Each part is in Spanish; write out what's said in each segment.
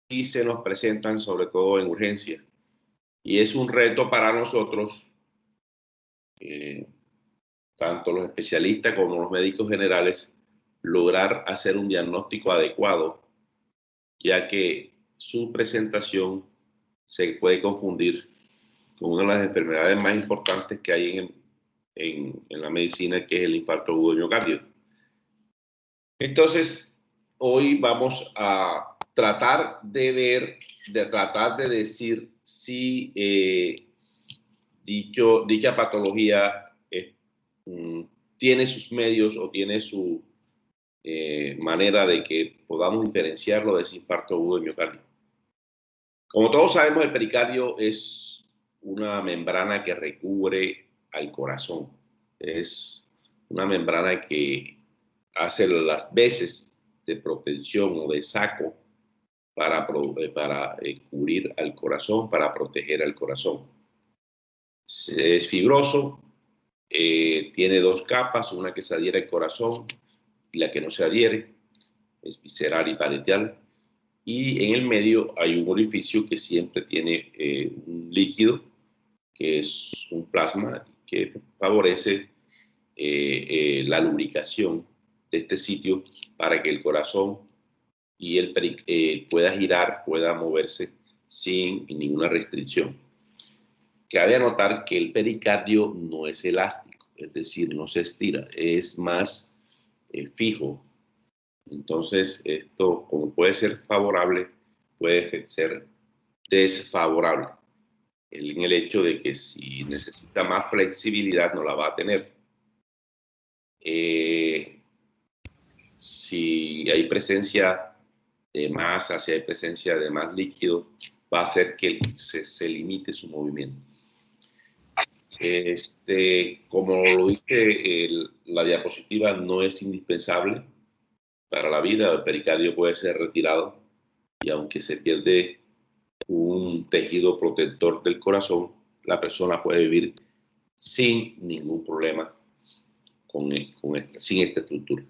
sí se nos presentan, sobre todo en urgencia. Y es un reto para nosotros, tanto los especialistas como los médicos generales, lograr hacer un diagnóstico adecuado, ya que su presentación se puede confundir con una de las enfermedades más importantes que hay en la medicina, que es el infarto agudo de miocardio. Entonces, hoy vamos a tratar de decir si dicha patología tiene sus medios o tiene su manera de que podamos diferenciarlo de ese infarto agudo de miocardio. Como todos sabemos, el pericardio es una membrana que recubre al corazón. Es una membrana que hace las veces de protección o de saco para cubrir al corazón, para proteger al corazón. Es fibroso, tiene dos capas, una que se adhiere al corazón y la que no se adhiere, es visceral y parietal. Y en el medio hay un orificio que siempre tiene un líquido, que es un plasma, que favorece la lubricación de este sitio para que el corazón y pueda girar, pueda moverse sin ninguna restricción. Cabe anotar que el pericardio no es elástico, es decir, no se estira, es más fijo. Entonces, esto, como puede ser favorable, puede ser desfavorable, en el hecho de que si necesita más flexibilidad, no la va a tener. Si hay presencia de masa, si hay presencia de más líquido, va a hacer que se limite su movimiento. Como lo dice la diapositiva, no es indispensable para la vida. El pericardio puede ser retirado y aunque se pierde un tejido protector del corazón, la persona puede vivir sin ningún problema sin esta estructura.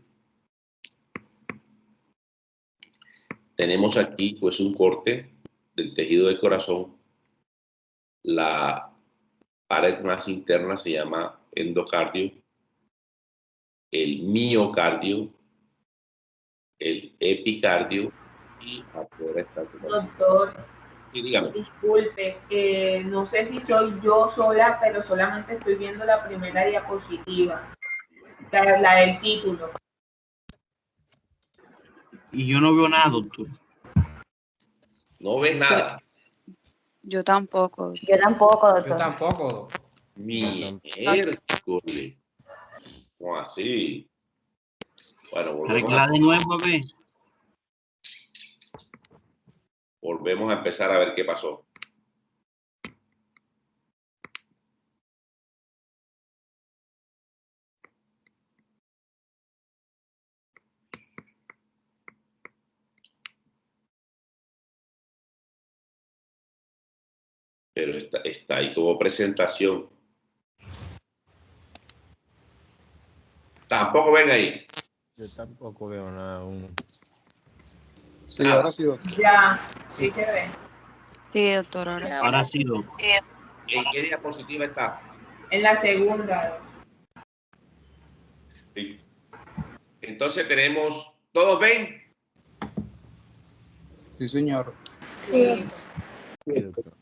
Tenemos aquí pues un corte del tejido del corazón. La pared más interna se llama endocardio, el miocardio, el epicardio y afuera está el corazón. Doctor, Sí, dígame. disculpe, no sé si soy yo sola, pero solamente estoy viendo la primera diapositiva, la del título. Y yo no veo nada, doctor. ¿No ves nada? Yo tampoco. Yo tampoco, doctor. Yo tampoco. Miércoles. ¿Cómo así? Bueno, Arregla de nuevo, a ver. Volvemos a empezar a ver qué pasó. Pero está ahí como presentación. Tampoco ven ahí. Yo tampoco veo nada aún. Sí, ahora sí, doctor. Ya, sí se ve. Sí, doctor, ahora sí. Ahora sí, doctor. ¿En qué diapositiva está? En la segunda. Sí. Entonces tenemos, ¿todos ven? Sí, señor. Sí. Sí, doctor.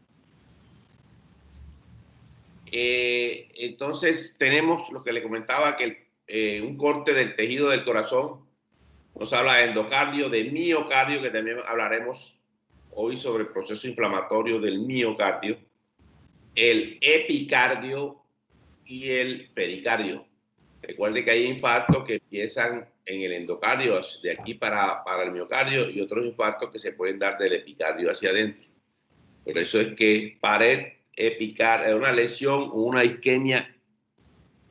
Entonces tenemos lo que le comentaba, que un corte del tejido del corazón. Nos habla de endocardio, de miocardio, que también hablaremos hoy sobre el proceso inflamatorio del miocardio, el epicardio y el pericardio. Recuerde que hay infartos que empiezan en el endocardio, de aquí para el miocardio, y otros infartos que se pueden dar del epicardio hacia adentro. Por eso es que pared epicárdica es una lesión o una isquemia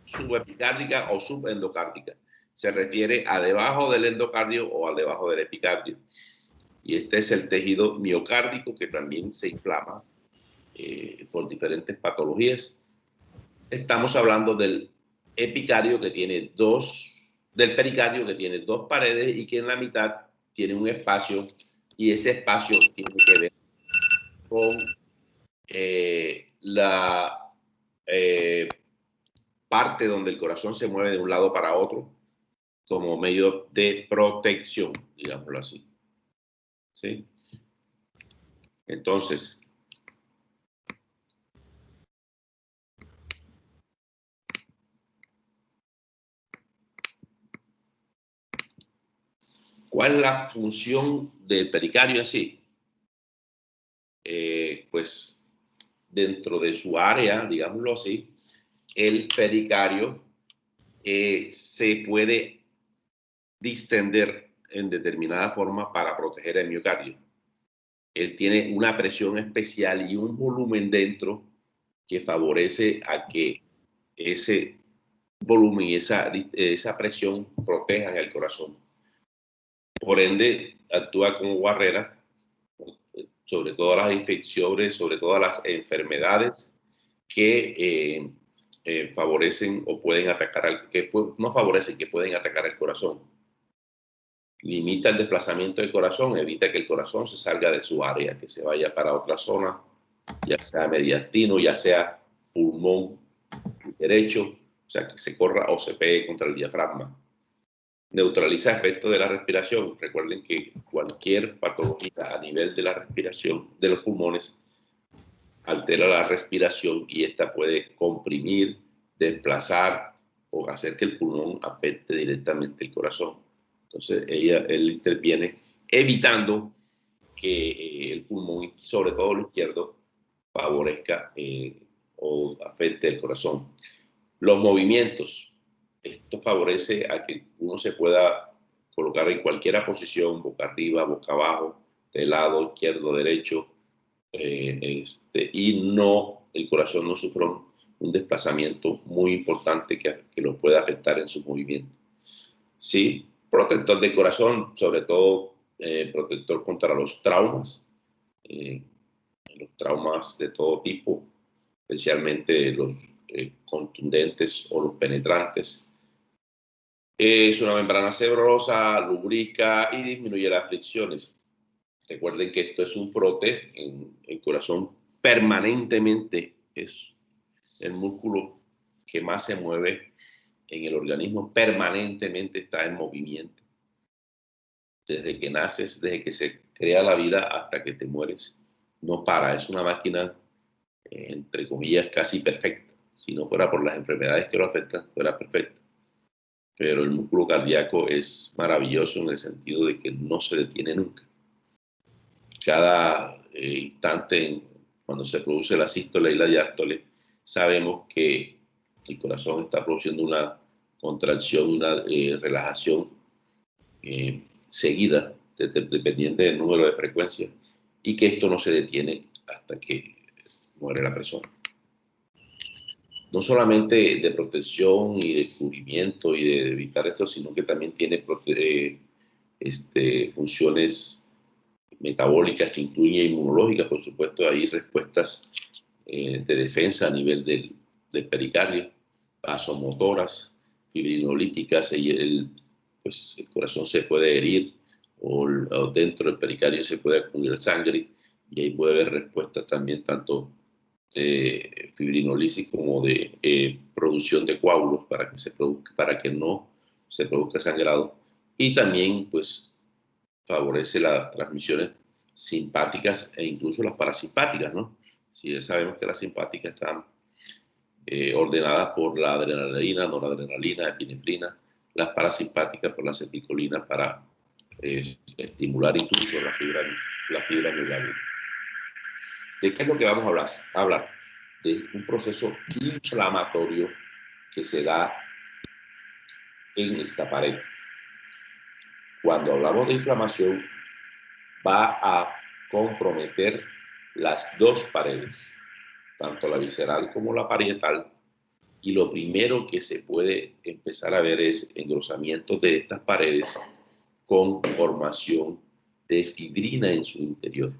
subepicárdica o subendocárdica. Se refiere a debajo del endocardio o a debajo del epicardio. Y este es el tejido miocárdico, que también se inflama por diferentes patologías. Estamos hablando del epicardio, que tiene del pericardio, que tiene dos paredes y que en la mitad tiene un espacio y ese espacio tiene que ver con la parte donde el corazón se mueve de un lado para otro como medio de protección, digámoslo así. ¿Sí? Entonces, ¿cuál es la función del pericardio así? Pues dentro de su área, digámoslo así, el pericardio se puede distender en determinada forma para proteger el miocardio. Él tiene una presión especial y un volumen dentro que favorece a que ese volumen y esa presión protejan el corazón. Por ende, actúa como barrera sobre todas las infecciones, sobre todas las enfermedades que favorecen o pueden atacar, no favorecen, que pueden atacar el corazón. Limita el desplazamiento del corazón, evita que el corazón se salga de su área, que se vaya para otra zona, ya sea mediastino, ya sea pulmón derecho, o sea, que se corra o se pegue contra el diafragma. Neutraliza efectos de la respiración. Recuerden que cualquier patología a nivel de la respiración de los pulmones altera la respiración y esta puede comprimir, desplazar o hacer que el pulmón afecte directamente el corazón. Entonces, él interviene evitando que el pulmón, sobre todo el izquierdo, favorezca o afecte el corazón. Los movimientos. Esto favorece a que uno se pueda colocar en cualquier posición, boca arriba, boca abajo, de lado, izquierdo, derecho, y no, el corazón no sufre un desplazamiento muy importante que lo pueda afectar en su movimiento. Sí, protector del corazón, sobre todo protector contra los traumas de todo tipo, especialmente los contundentes o los penetrantes. Es una membrana fibrosa, lubrica y disminuye las fricciones. Recuerden que esto es un prote en el corazón permanentemente, es el músculo que más se mueve en el organismo, permanentemente está en movimiento. Desde que naces, desde que se crea la vida hasta que te mueres, no para, es una máquina, entre comillas, casi perfecta. Si no fuera por las enfermedades que lo afectan, fuera perfecta. Pero el músculo cardíaco es maravilloso en el sentido de que no se detiene nunca. Cada instante, cuando se produce la sístole y la diástole, sabemos que el corazón está produciendo una contracción, una relajación seguida, dependiente del número de frecuencias, y que esto no se detiene hasta que muere la persona. No solamente de protección y de cubrimiento y de evitar esto, sino que también tiene funciones metabólicas que incluyen inmunológicas, por supuesto, hay respuestas de defensa a nivel del pericardio, vasomotoras, fibrinolíticas, el corazón se puede herir o dentro del pericardio se puede acumular sangre y ahí puede haber respuestas también tanto de fibrinolisis como de producción de coágulos para que no se produzca sangrado, y también pues favorece las transmisiones simpáticas e incluso las parasimpáticas, ¿no? Si ya sabemos que las simpáticas están ordenadas por la adrenalina, noradrenalina, epinefrina, las parasimpáticas por la acetilcolina para estimular incluso la fibra miocardial. ¿De qué es lo que vamos a hablar? De un proceso inflamatorio que se da en esta pared. Cuando hablamos de inflamación, va a comprometer las dos paredes, tanto la visceral como la parietal, y lo primero que se puede empezar a ver es engrosamiento de estas paredes con formación de fibrina en su interior.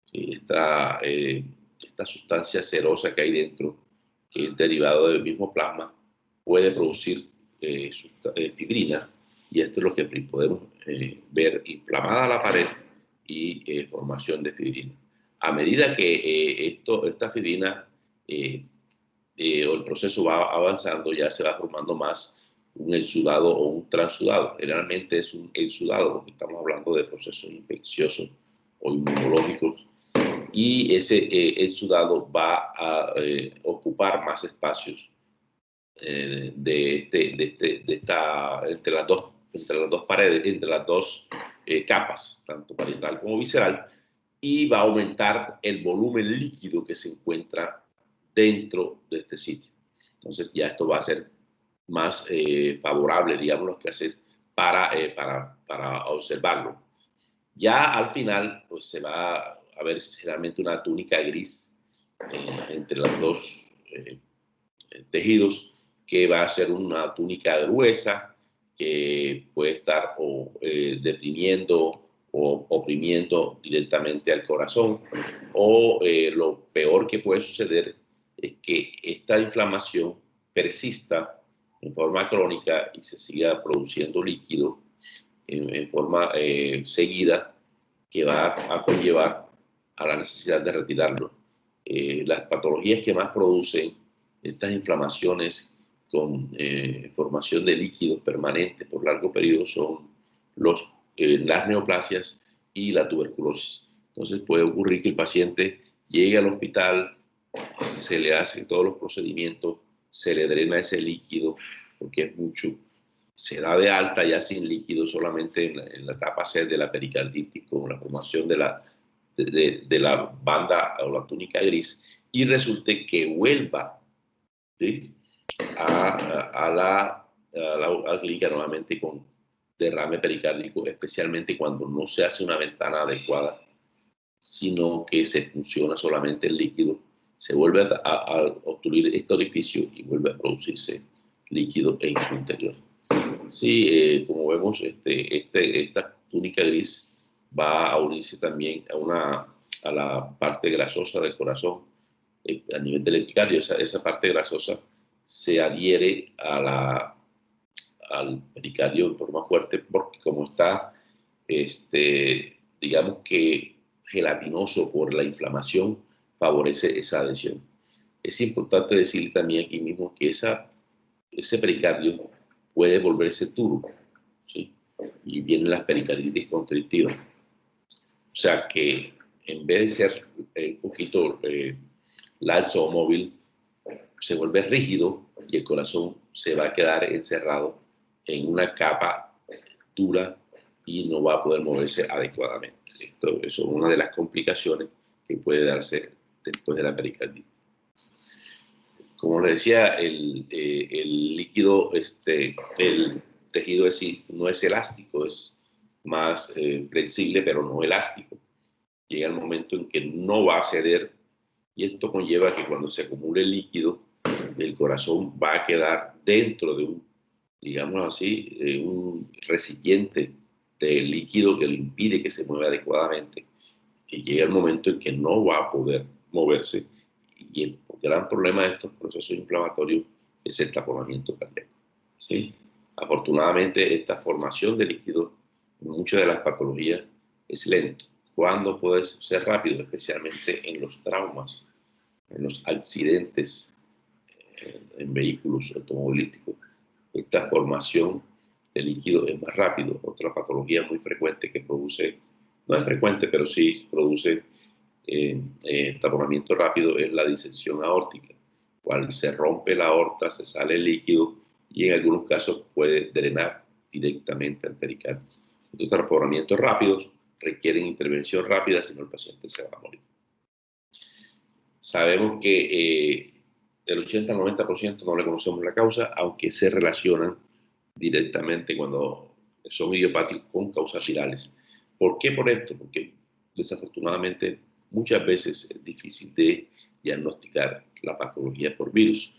Sí, esta sustancia cerosa que hay dentro, que es derivado del mismo plasma, puede producir fibrina, y esto es lo que podemos ver inflamada la pared y formación de fibrina. A medida que esta fibrina o el proceso va avanzando, ya se va formando más un exudado o un transudado. Generalmente es un exudado porque estamos hablando de procesos infecciosos o inmunológicos, y ese exudado va a ocupar más espacios entre las dos paredes, entre las dos capas, tanto parietal como visceral, y va a aumentar el volumen líquido que se encuentra dentro de este sitio. Entonces ya esto va a ser más favorable, digamos, lo que hacer para observarlo. Ya al final, pues se va a ver generalmente una túnica gris entre los dos tejidos, que va a ser una túnica gruesa que puede estar deprimiendo o oprimiendo directamente al corazón, o lo peor que puede suceder es que esta inflamación persista en forma crónica y se siga produciendo líquido en forma seguida, que va a conllevar a la necesidad de retirarlo. Las patologías que más producen estas inflamaciones con formación de líquidos permanentes por largo periodo son las neoplasias y la tuberculosis. Entonces puede ocurrir que el paciente llegue al hospital, se le hacen todos los procedimientos, se le drena ese líquido porque es mucho, se da de alta ya sin líquido, solamente en la etapa C de la pericarditis, con la formación de la banda o la túnica gris, y resulte que vuelva, ¿sí?, a la clínica nuevamente con derrame pericárdico, especialmente cuando no se hace una ventana adecuada, sino que se funciona solamente el líquido, se vuelve a obstruir este orificio y vuelve a producirse líquido en su interior. Sí, como vemos, esta túnica gris va a unirse también a la parte grasosa del corazón a nivel del epicardio. Esa parte grasosa se adhiere al pericardio en forma fuerte, porque como está, digamos que gelatinoso por la inflamación, favorece esa adhesión. Es importante decir también aquí mismo que ese pericardio puede volverse turbo, ¿sí? Y vienen las pericarditis constrictivas. O sea que en vez de ser un poquito laxo o móvil, se vuelve rígido y el corazón se va a quedar encerrado en una capa dura y no va a poder moverse adecuadamente. Eso es una de las complicaciones que puede darse después de la pericarditis. Como les decía, el líquido, el tejido no es elástico, es más flexible, pero no elástico. Llega el momento en que no va a ceder, y esto conlleva que cuando se acumule el líquido, el corazón va a quedar dentro de digamos así, un recipiente de líquido que le impide que se mueva adecuadamente, y llega el momento en que no va a poder moverse, y el gran problema de estos procesos inflamatorios es el taponamiento cardíaco, ¿sí? Afortunadamente, esta formación de líquido en muchas de las patologías es lento. ¿Cuándo puede ser rápido? Especialmente en los traumas, en los accidentes en vehículos automovilísticos. Esta formación de líquido es más rápido. Otra patología muy frecuente que produce, no es frecuente, pero sí produce taponamiento rápido, es la disensión aórtica. Cuando se rompe la aorta, se sale el líquido y en algunos casos puede drenar directamente al pericardio. Estos taponamientos rápidos requieren intervención rápida, si no el paciente se va a morir. Sabemos que del 80 al 90% no le conocemos la causa, aunque se relacionan directamente cuando son idiopáticos con causas virales. ¿Por qué por esto? Porque desafortunadamente muchas veces es difícil de diagnosticar la patología por virus,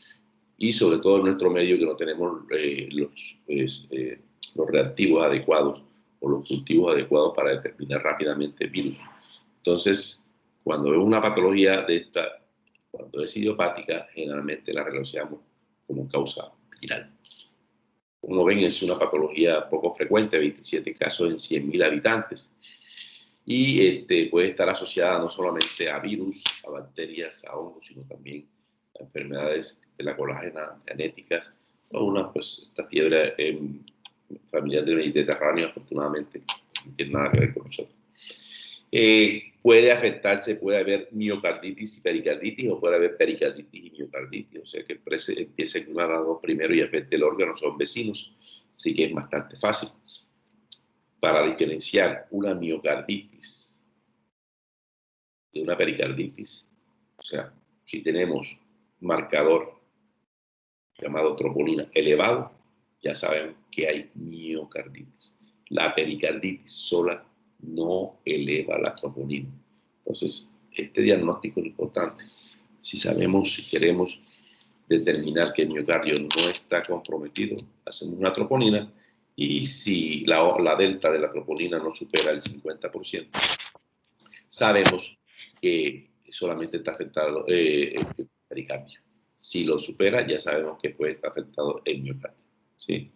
y sobre todo en nuestro medio, que no tenemos los reactivos adecuados o los cultivos adecuados para determinar rápidamente el virus. Entonces, cuando vemos una patología de esta, cuando es idiopática, generalmente la relacionamos como causa viral. Como ven, es una patología poco frecuente, 27 casos en 100.000 habitantes. y puede estar asociada no solamente a virus, a bacterias, a hongos, sino también a enfermedades de la colágena genéticas, o pues esta fiebre familiar del Mediterráneo, afortunadamente, no tiene nada que ver con nosotros. Puede afectarse, puede haber miocarditis y pericarditis, o puede haber pericarditis y miocarditis, o sea que empiece con una de las dos primero y afecte el órgano, son vecinos, así que es bastante fácil. Para diferenciar una miocarditis de una pericarditis, o sea, si tenemos marcador llamado troponina elevado, ya sabemos que hay miocarditis. La pericarditis sola no eleva la troponina. Entonces, este diagnóstico es importante. Si sabemos, si queremos determinar que el miocardio no está comprometido, hacemos una troponina, y si la delta de la troponina no supera el 50%, sabemos que solamente está afectado el pericardio. Si lo supera, ya sabemos que puede estar afectado el miocardio, ¿sí?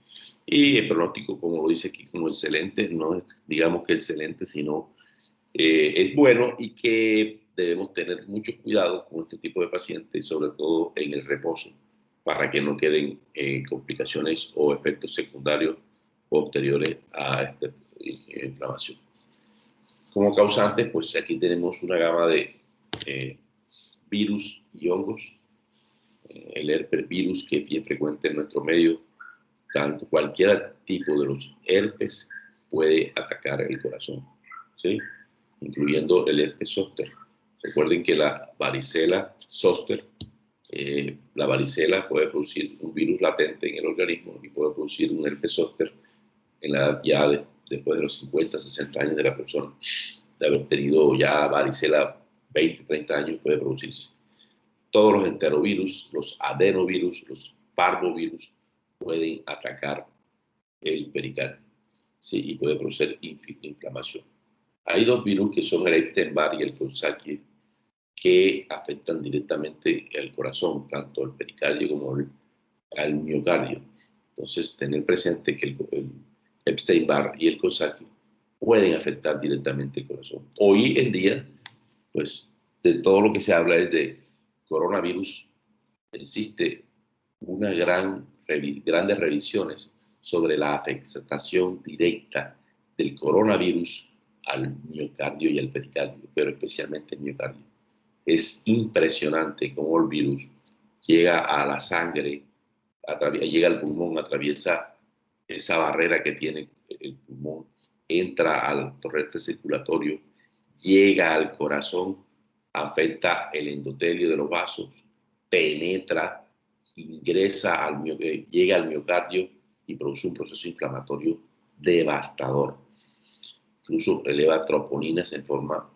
Y el pronóstico, como lo dice aquí, como excelente, no es, digamos que excelente, sino es bueno, y que debemos tener mucho cuidado con este tipo de pacientes, sobre todo en el reposo, para que no queden complicaciones o efectos secundarios posteriores a esta inflamación. Como causantes, pues aquí tenemos una gama de virus y hongos. El herpes virus, que es bien frecuente en nuestro medio, tanto cualquier tipo de los herpes puede atacar el corazón, ¿sí? Incluyendo el herpes zóster. Recuerden que la varicela zoster, la varicela puede producir un virus latente en el organismo y puede producir un herpes zóster en la edad ya después de los 50, 60 años de la persona, de haber tenido ya varicela 20, 30 años, puede producirse. Todos los enterovirus, los adenovirus, los parvovirus pueden atacar el pericardio, ¿sí? Y puede producir inflamación. Hay dos virus que son el Epstein-Barr y el Coxsackie, que afectan directamente al corazón, tanto al pericardio como al miocardio. Entonces, tener presente que el Epstein-Barr y el Coxsackie pueden afectar directamente el corazón. Hoy en día, pues, de todo lo que se habla es de coronavirus. Existe una grandes revisiones sobre la afectación directa del coronavirus al miocardio y al pericardio, pero especialmente el miocardio. Es impresionante cómo el virus llega a la sangre, llega al pulmón, atraviesa esa barrera que tiene el pulmón, entra al torrente circulatorio, llega al corazón, afecta el endotelio de los vasos, penetra, ingresa llega al miocardio y produce un proceso inflamatorio devastador. Incluso eleva troponinas en forma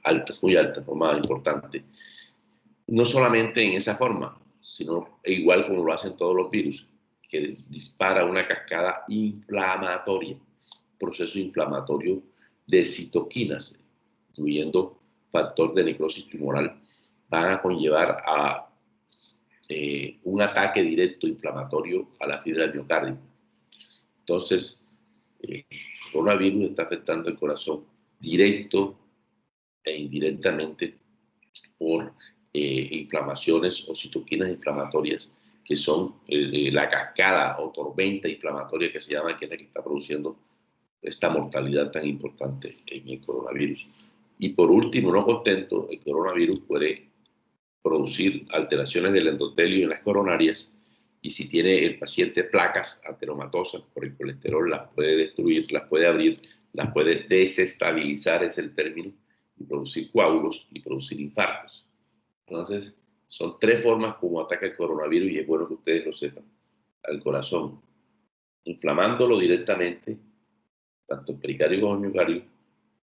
altas, muy altas, forma importante. No solamente en esa forma, sino igual como lo hacen todos los virus, que dispara una cascada inflamatoria, proceso inflamatorio de citoquinas, incluyendo factor de necrosis tumoral, van a conllevar a un ataque directo inflamatorio a la fibra miocárdica. Entonces, el coronavirus está afectando el corazón directo e indirectamente por inflamaciones o citoquinas inflamatorias, que son la cascada o tormenta inflamatoria que se llama, que es la que está produciendo esta mortalidad tan importante en el coronavirus. Y por último, no contento, el coronavirus puede producir alteraciones del endotelio en las coronarias, y si tiene el paciente placas ateromatosas por el colesterol, las puede destruir, las puede abrir, las puede desestabilizar, es el término, y producir coágulos y producir infartos. Entonces, son tres formas como ataca el coronavirus, y es bueno que ustedes lo sepan. Al corazón, inflamándolo directamente, tanto el pericardio como el miocardio,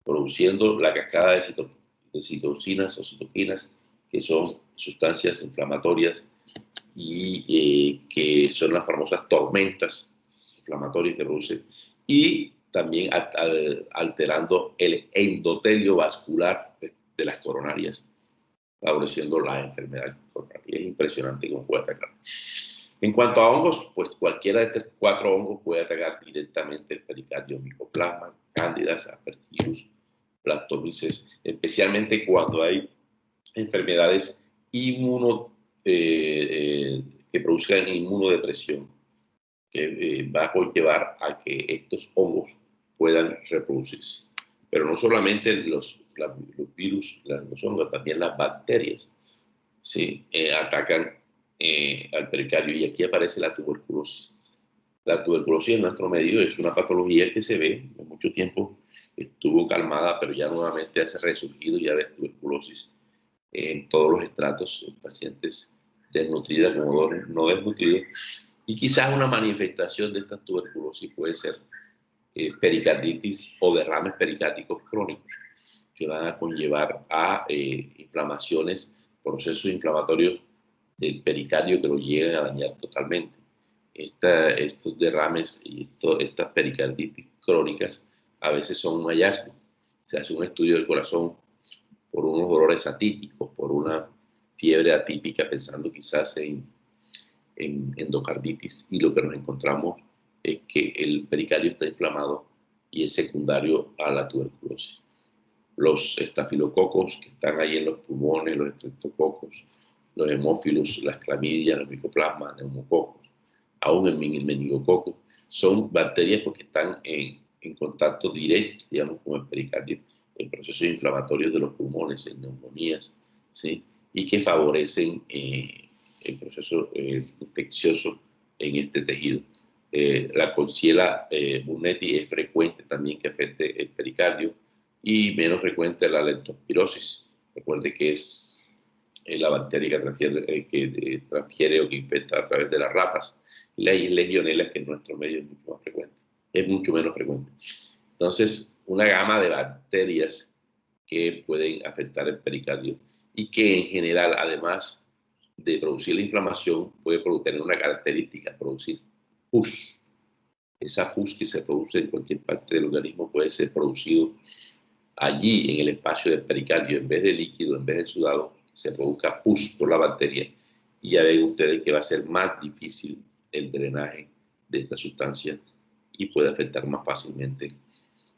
produciendo la cascada de citocinas o citoquinas, que son sustancias inflamatorias y que son las famosas tormentas inflamatorias que produce, y también alterando el endotelio vascular de las coronarias, favoreciendo la enfermedad coronaria. Es impresionante cómo puede atacar. En cuanto a hongos, pues cualquiera de estos 4 hongos puede atacar directamente el pericardio: Mycoplasma, Cándidas, Aspergillus, Bacillus, especialmente cuando hay enfermedades que produzcan inmunodepresión, que va a conllevar a que estos hongos puedan reproducirse. Pero no solamente los virus, los hongos, también las bacterias, ¿sí? Atacan al pericardio, y aquí aparece la tuberculosis. La tuberculosis en nuestro medio es una patología que se ve, por mucho tiempo estuvo calmada, pero ya nuevamente ha resurgido. Ya ves tuberculosis en todos los estratos, en pacientes desnutridos como no desnutridos, y quizás una manifestación de esta tuberculosis puede ser pericarditis o derrames pericárticos crónicos, que van a conllevar a inflamaciones, procesos inflamatorios del pericardio que lo lleguen a dañar totalmente. Estos derrames y estas pericarditis crónicas a veces son un hallazgo. Se hace un estudio del corazón por unos dolores atípicos, por una fiebre atípica, pensando quizás en endocarditis, y lo que nos encontramos es que el pericardio está inflamado y es secundario a la tuberculosis. Los estafilococos que están ahí en los pulmones, los estreptococos, los hemófilos, las clamidias, los micoplasmas, neumococos, aún el meningococo, son bacterias porque están en contacto directo, digamos, con el pericardio, en procesos inflamatorios de los pulmones, en neumonías, ¿sí? Y que favorecen el proceso infeccioso en este tejido. La Klebsiella burnetii es frecuente también que afecte el pericardio, y menos frecuente la leptospirosis. Recuerde que es la bacteria que transfiere o que infecta a través de las ratas. La legionela, que en nuestro medio es mucho más frecuente, es mucho menos frecuente. Entonces, una gama de bacterias que pueden afectar el pericardio, y que en general, además de producir la inflamación, puede tener una característica: producir pus. Esa pus que se produce en cualquier parte del organismo puede ser producido allí en el espacio del pericardio. En vez de líquido, en vez de sudado, se produzca pus por la bacteria, y ya ven ustedes que va a ser más difícil el drenaje de esta sustancia y puede afectar más fácilmente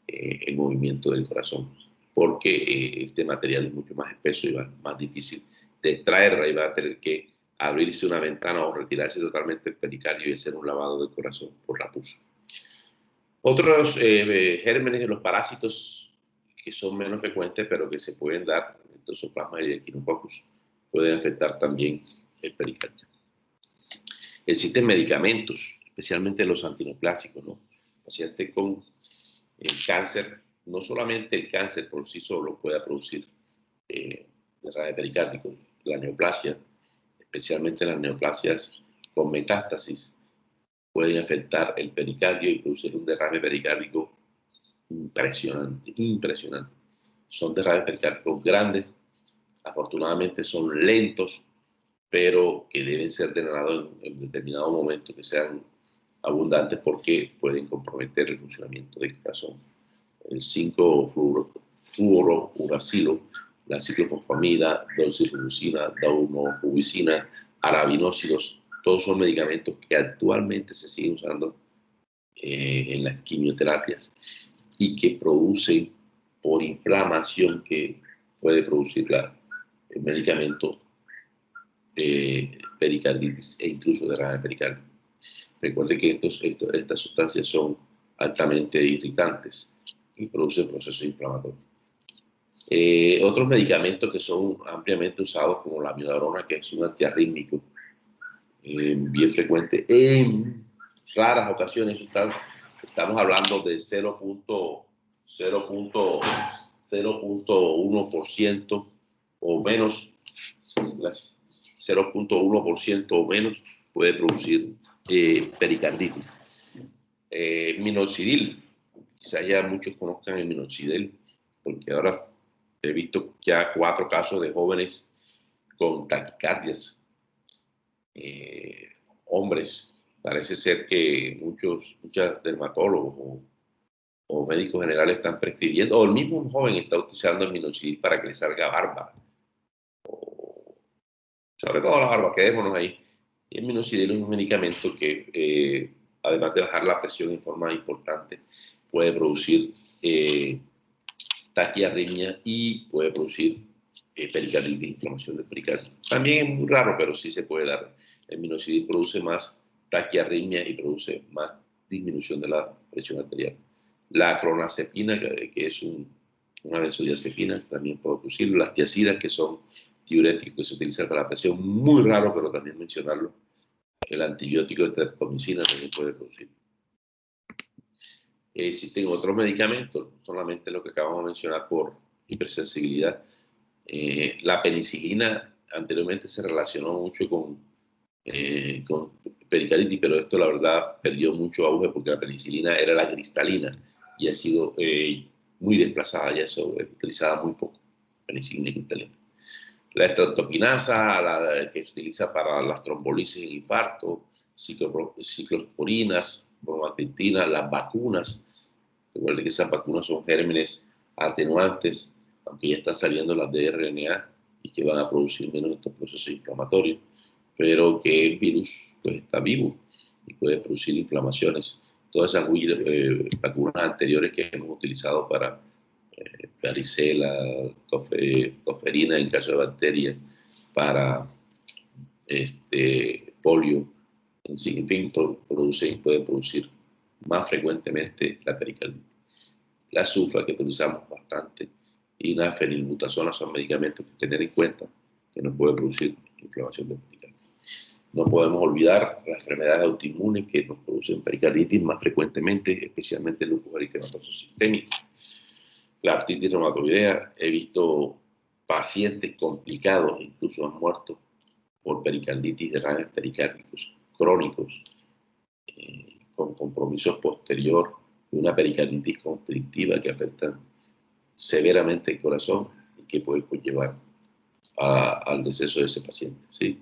el movimiento del corazón, porque este material es mucho más espeso y más difícil de extraer, y va a tener que abrirse una ventana o retirarse totalmente el pericardio y hacer un lavado del corazón por la pus. Otros gérmenes de los parásitos que son menos frecuentes, pero que se pueden dar, el Toxoplasma y el Echinococcus, pueden afectar también el pericardio. Existen medicamentos, especialmente los antineoplásicos, ¿no? Pacientes con cáncer, no solamente el cáncer por sí solo puede producir derrame pericárdico, la neoplasia, especialmente las neoplasias con metástasis, pueden afectar el pericardio y producir un derrame pericárdico impresionante. Son derrames pericárdicos grandes, afortunadamente son lentos, pero que deben ser drenados en determinado momento, que sean abundantes, porque pueden comprometer el funcionamiento del corazón. El 5-fluorouracilo, la ciclofosfamida, doxorubicina, daunorubicina, arabinósidos, todos son medicamentos que actualmente se siguen usando en las quimioterapias, y que producen, por inflamación que puede producir el medicamento, pericarditis e incluso derrame pericárdico. Recuerde que estas sustancias son altamente irritantes y producen procesos inflamatorios. Otros medicamentos que son ampliamente usados, como la amiodarona, que es un antiarrítmico bien frecuente, en raras ocasiones estamos hablando de 0.1% o menos, 0.1% o menos puede producir pericarditis. Minoxidil, quizás ya muchos conozcan el minoxidil, porque ahora he visto ya 4 casos de jóvenes con taquicardias, hombres. Parece ser que muchos dermatólogos o médicos generales están prescribiendo, o el mismo joven está utilizando el minoxidil para que le salga barba, sobre todo la barba, quedémonos ahí. El minoxidil es un medicamento que, además de bajar la presión en forma importante, puede producir taquiarritmia y puede producir pericarditis, inflamación del pericardio. También es muy raro, pero sí se puede dar. El minoxidil produce más taquiarritmia y produce más disminución de la presión arterial. La clonazepina, que es una benzodiazepina, también puede producir. Las tiazidas, que son diuréticos que se utilizan para la presión, muy raro, pero también mencionarlo. El antibiótico de streptomicina también puede producir. Existen otros medicamentos, solamente lo que acabamos de mencionar por hipersensibilidad. La penicilina anteriormente se relacionó mucho con pericarditis, pero esto la verdad perdió mucho auge porque la penicilina era la cristalina y ha sido muy desplazada, ya eso es utilizada muy poco, penicilina cristalina. La estreptopinasa, que se utiliza para las trombolisis en infarto, ciclosporinas, bromocriptina, las vacunas. Recuerden que esas vacunas son gérmenes atenuantes, aunque ya están saliendo las de RNA y que van a producir menos estos procesos inflamatorios, pero que el virus pues, está vivo y puede producir inflamaciones. Todas esas vacunas anteriores que hemos utilizado para varicela, toferina en caso de bacterias, para polio, en fin, pueden producir más frecuentemente la pericarditis. La sufra, que utilizamos bastante, y la fenilbutazona son medicamentos que tener en cuenta que nos pueden producir inflamación de pericarditis. No podemos olvidar las enfermedades autoinmunes que nos producen pericarditis más frecuentemente, especialmente el lupus eritematoso sistémico. La artritis reumatoidea, he visto pacientes complicados, incluso han muerto por pericarditis, derrames pericárdicos crónicos, con compromiso posterior de una pericarditis constrictiva que afecta severamente el corazón y que puede conllevar al deceso de ese paciente. ¿Sí?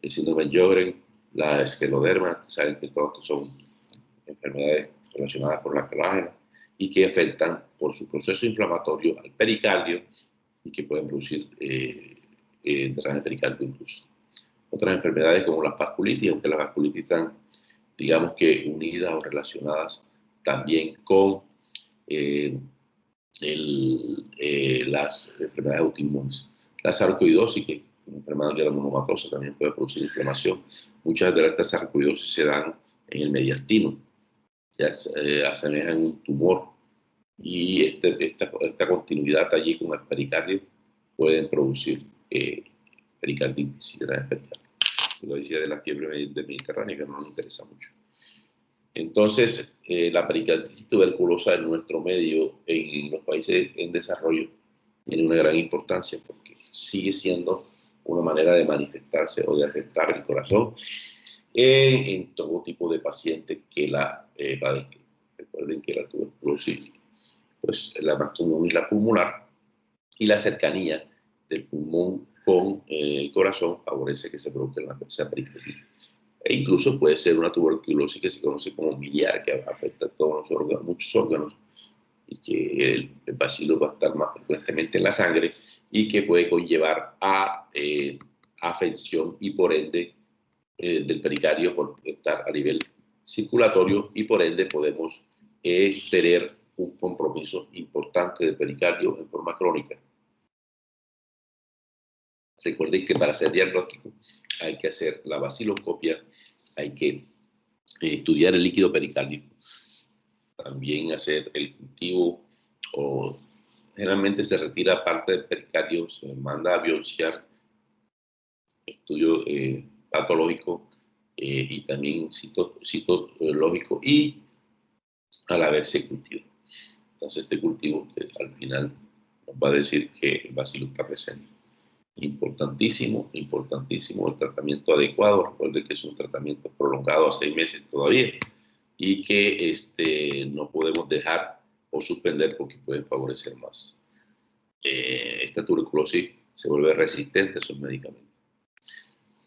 El síndrome de Sjögren, la escleroderma, saben que todos son enfermedades relacionadas con la colágena y que afectan por su proceso inflamatorio al pericardio y que pueden producir derrame pericárdico incluso. Otras enfermedades como la vasculitis, aunque las vasculitis están, digamos que unidas o relacionadas también con las enfermedades autoinmunes. La sarcoidosis, que es una enfermedad granulomatosas, también puede producir inflamación. Muchas de estas sarcoidosis se dan en el mediastino, ya asemejan un tumor, y esta continuidad allí con el pericardio pueden producir pericarditis y derrames pericárdico. Lo decía de la fiebre del Mediterráneo, que no nos interesa mucho. Entonces, la pericarditis tuberculosa en nuestro medio, en los países en desarrollo, tiene una gran importancia porque sigue siendo una manera de manifestarse o de afectar el corazón en todo tipo de pacientes que la padecen. Recuerden que la tuberculosis, pues la más común es la pulmonar, y la cercanía del pulmón con el corazón favorece que se produzca la pericarditis. E incluso puede ser una tuberculosis que se conoce como miliar, que afecta a todos los órganos, muchos órganos, y que el bacilo va a estar más frecuentemente en la sangre y que puede conllevar a afección y por ende del pericardio por estar a nivel circulatorio, y por ende podemos tener un compromiso importante del pericardio en forma crónica. Recuerden que para hacer diagnóstico hay que hacer la vaciloscopia, hay que estudiar el líquido pericárdico, también hacer el cultivo, o generalmente se retira parte del pericardio, se manda a biopsiar, estudio patológico y también citológico, y a la vez se cultiva. Entonces este cultivo que al final nos va a decir que el bacilo está presente. Importantísimo, importantísimo el tratamiento adecuado. Recuerde que es un tratamiento prolongado a 6 meses todavía y que no podemos dejar o suspender porque pueden favorecer más. Esta tuberculosis se vuelve resistente a esos medicamentos.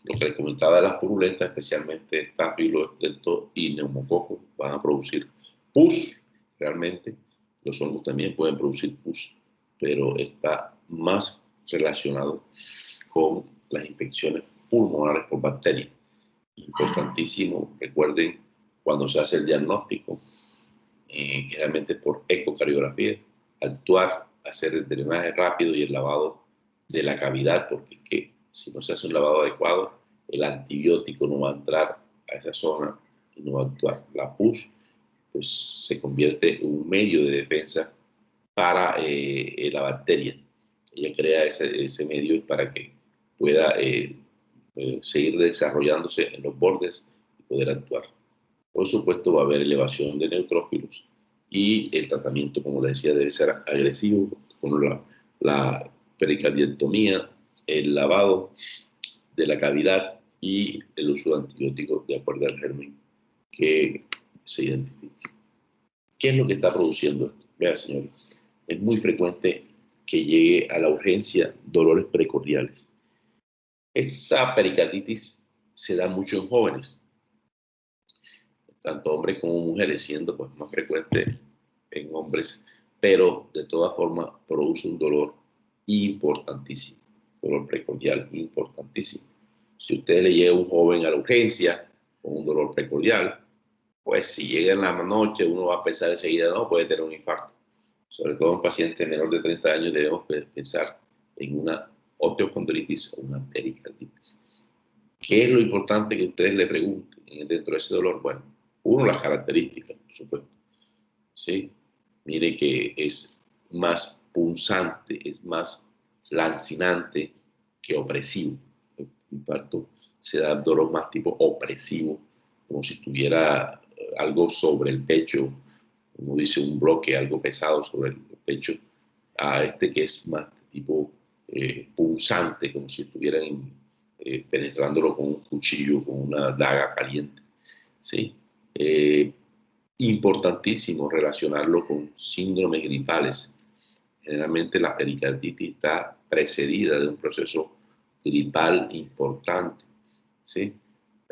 Lo que les comentaba de las purulentas, especialmente Staphylococcus y neumococo, van a producir pus. Realmente los hongos también pueden producir pus, pero está más relacionado con las infecciones pulmonares por bacterias. Importantísimo, recuerden, cuando se hace el diagnóstico, generalmente por ecocardiografía, actuar, hacer el drenaje rápido y el lavado de la cavidad, porque es que si no se hace un lavado adecuado, el antibiótico no va a entrar a esa zona y no va a actuar. La pus pues, se convierte en un medio de defensa para la bacteria. Ella crea ese medio para que pueda seguir desarrollándose en los bordes y poder actuar. Por supuesto, va a haber elevación de neutrófilos y el tratamiento, como les decía, debe ser agresivo, con la pericardiectomía, el lavado de la cavidad y el uso de antibióticos de acuerdo al germen que se identifique. ¿Qué es lo que está produciendo esto? Vea, señores, es muy frecuente que llegue a la urgencia dolores precordiales. Esta pericarditis se da mucho en jóvenes, tanto hombres como mujeres, siendo pues más frecuente en hombres, pero de todas formas produce un dolor importantísimo, dolor precordial importantísimo. Si usted le llega a un joven a la urgencia con un dolor precordial, pues si llega en la noche uno va a pensar enseguida, no, puede tener un infarto. Sobre todo en pacientes menores de 30 años debemos pensar en una osteocondritis o una pericarditis. ¿Qué es lo importante que ustedes le pregunten dentro de ese dolor? Bueno, uno, las características, por supuesto. ¿Sí? Mire que es más punzante, es más lancinante que opresivo. El infarto se da dolor más tipo opresivo, como si tuviera algo sobre el pecho, como dice un bloque, algo pesado sobre el pecho, a este que es más tipo punzante, como si estuvieran penetrándolo con un cuchillo, con una daga caliente. ¿Sí? Importantísimo relacionarlo con síndromes gripales. Generalmente la pericarditis está precedida de un proceso gripal importante, ¿sí?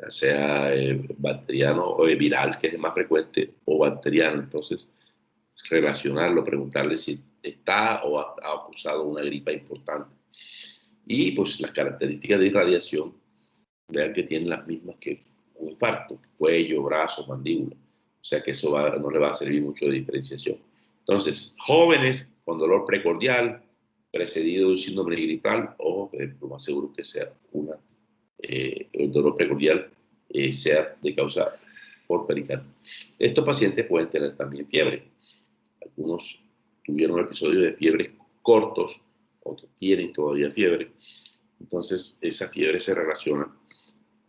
Ya sea bacteriano o viral, que es más frecuente, o bacteriano. Entonces, relacionarlo, preguntarle si está o ha acusado una gripa importante. Y pues las características de irradiación, vean que tienen las mismas que un infarto, cuello, brazo, mandíbula. O sea que eso no le va a servir mucho de diferenciación. Entonces, jóvenes con dolor precordial, precedido de un síndrome gripal, o lo más seguro que sea el dolor precordial sea de causa por pericarditis. Estos pacientes pueden tener también fiebre. Algunos tuvieron episodios de fiebre cortos, otros tienen todavía fiebre. Entonces, esa fiebre se relaciona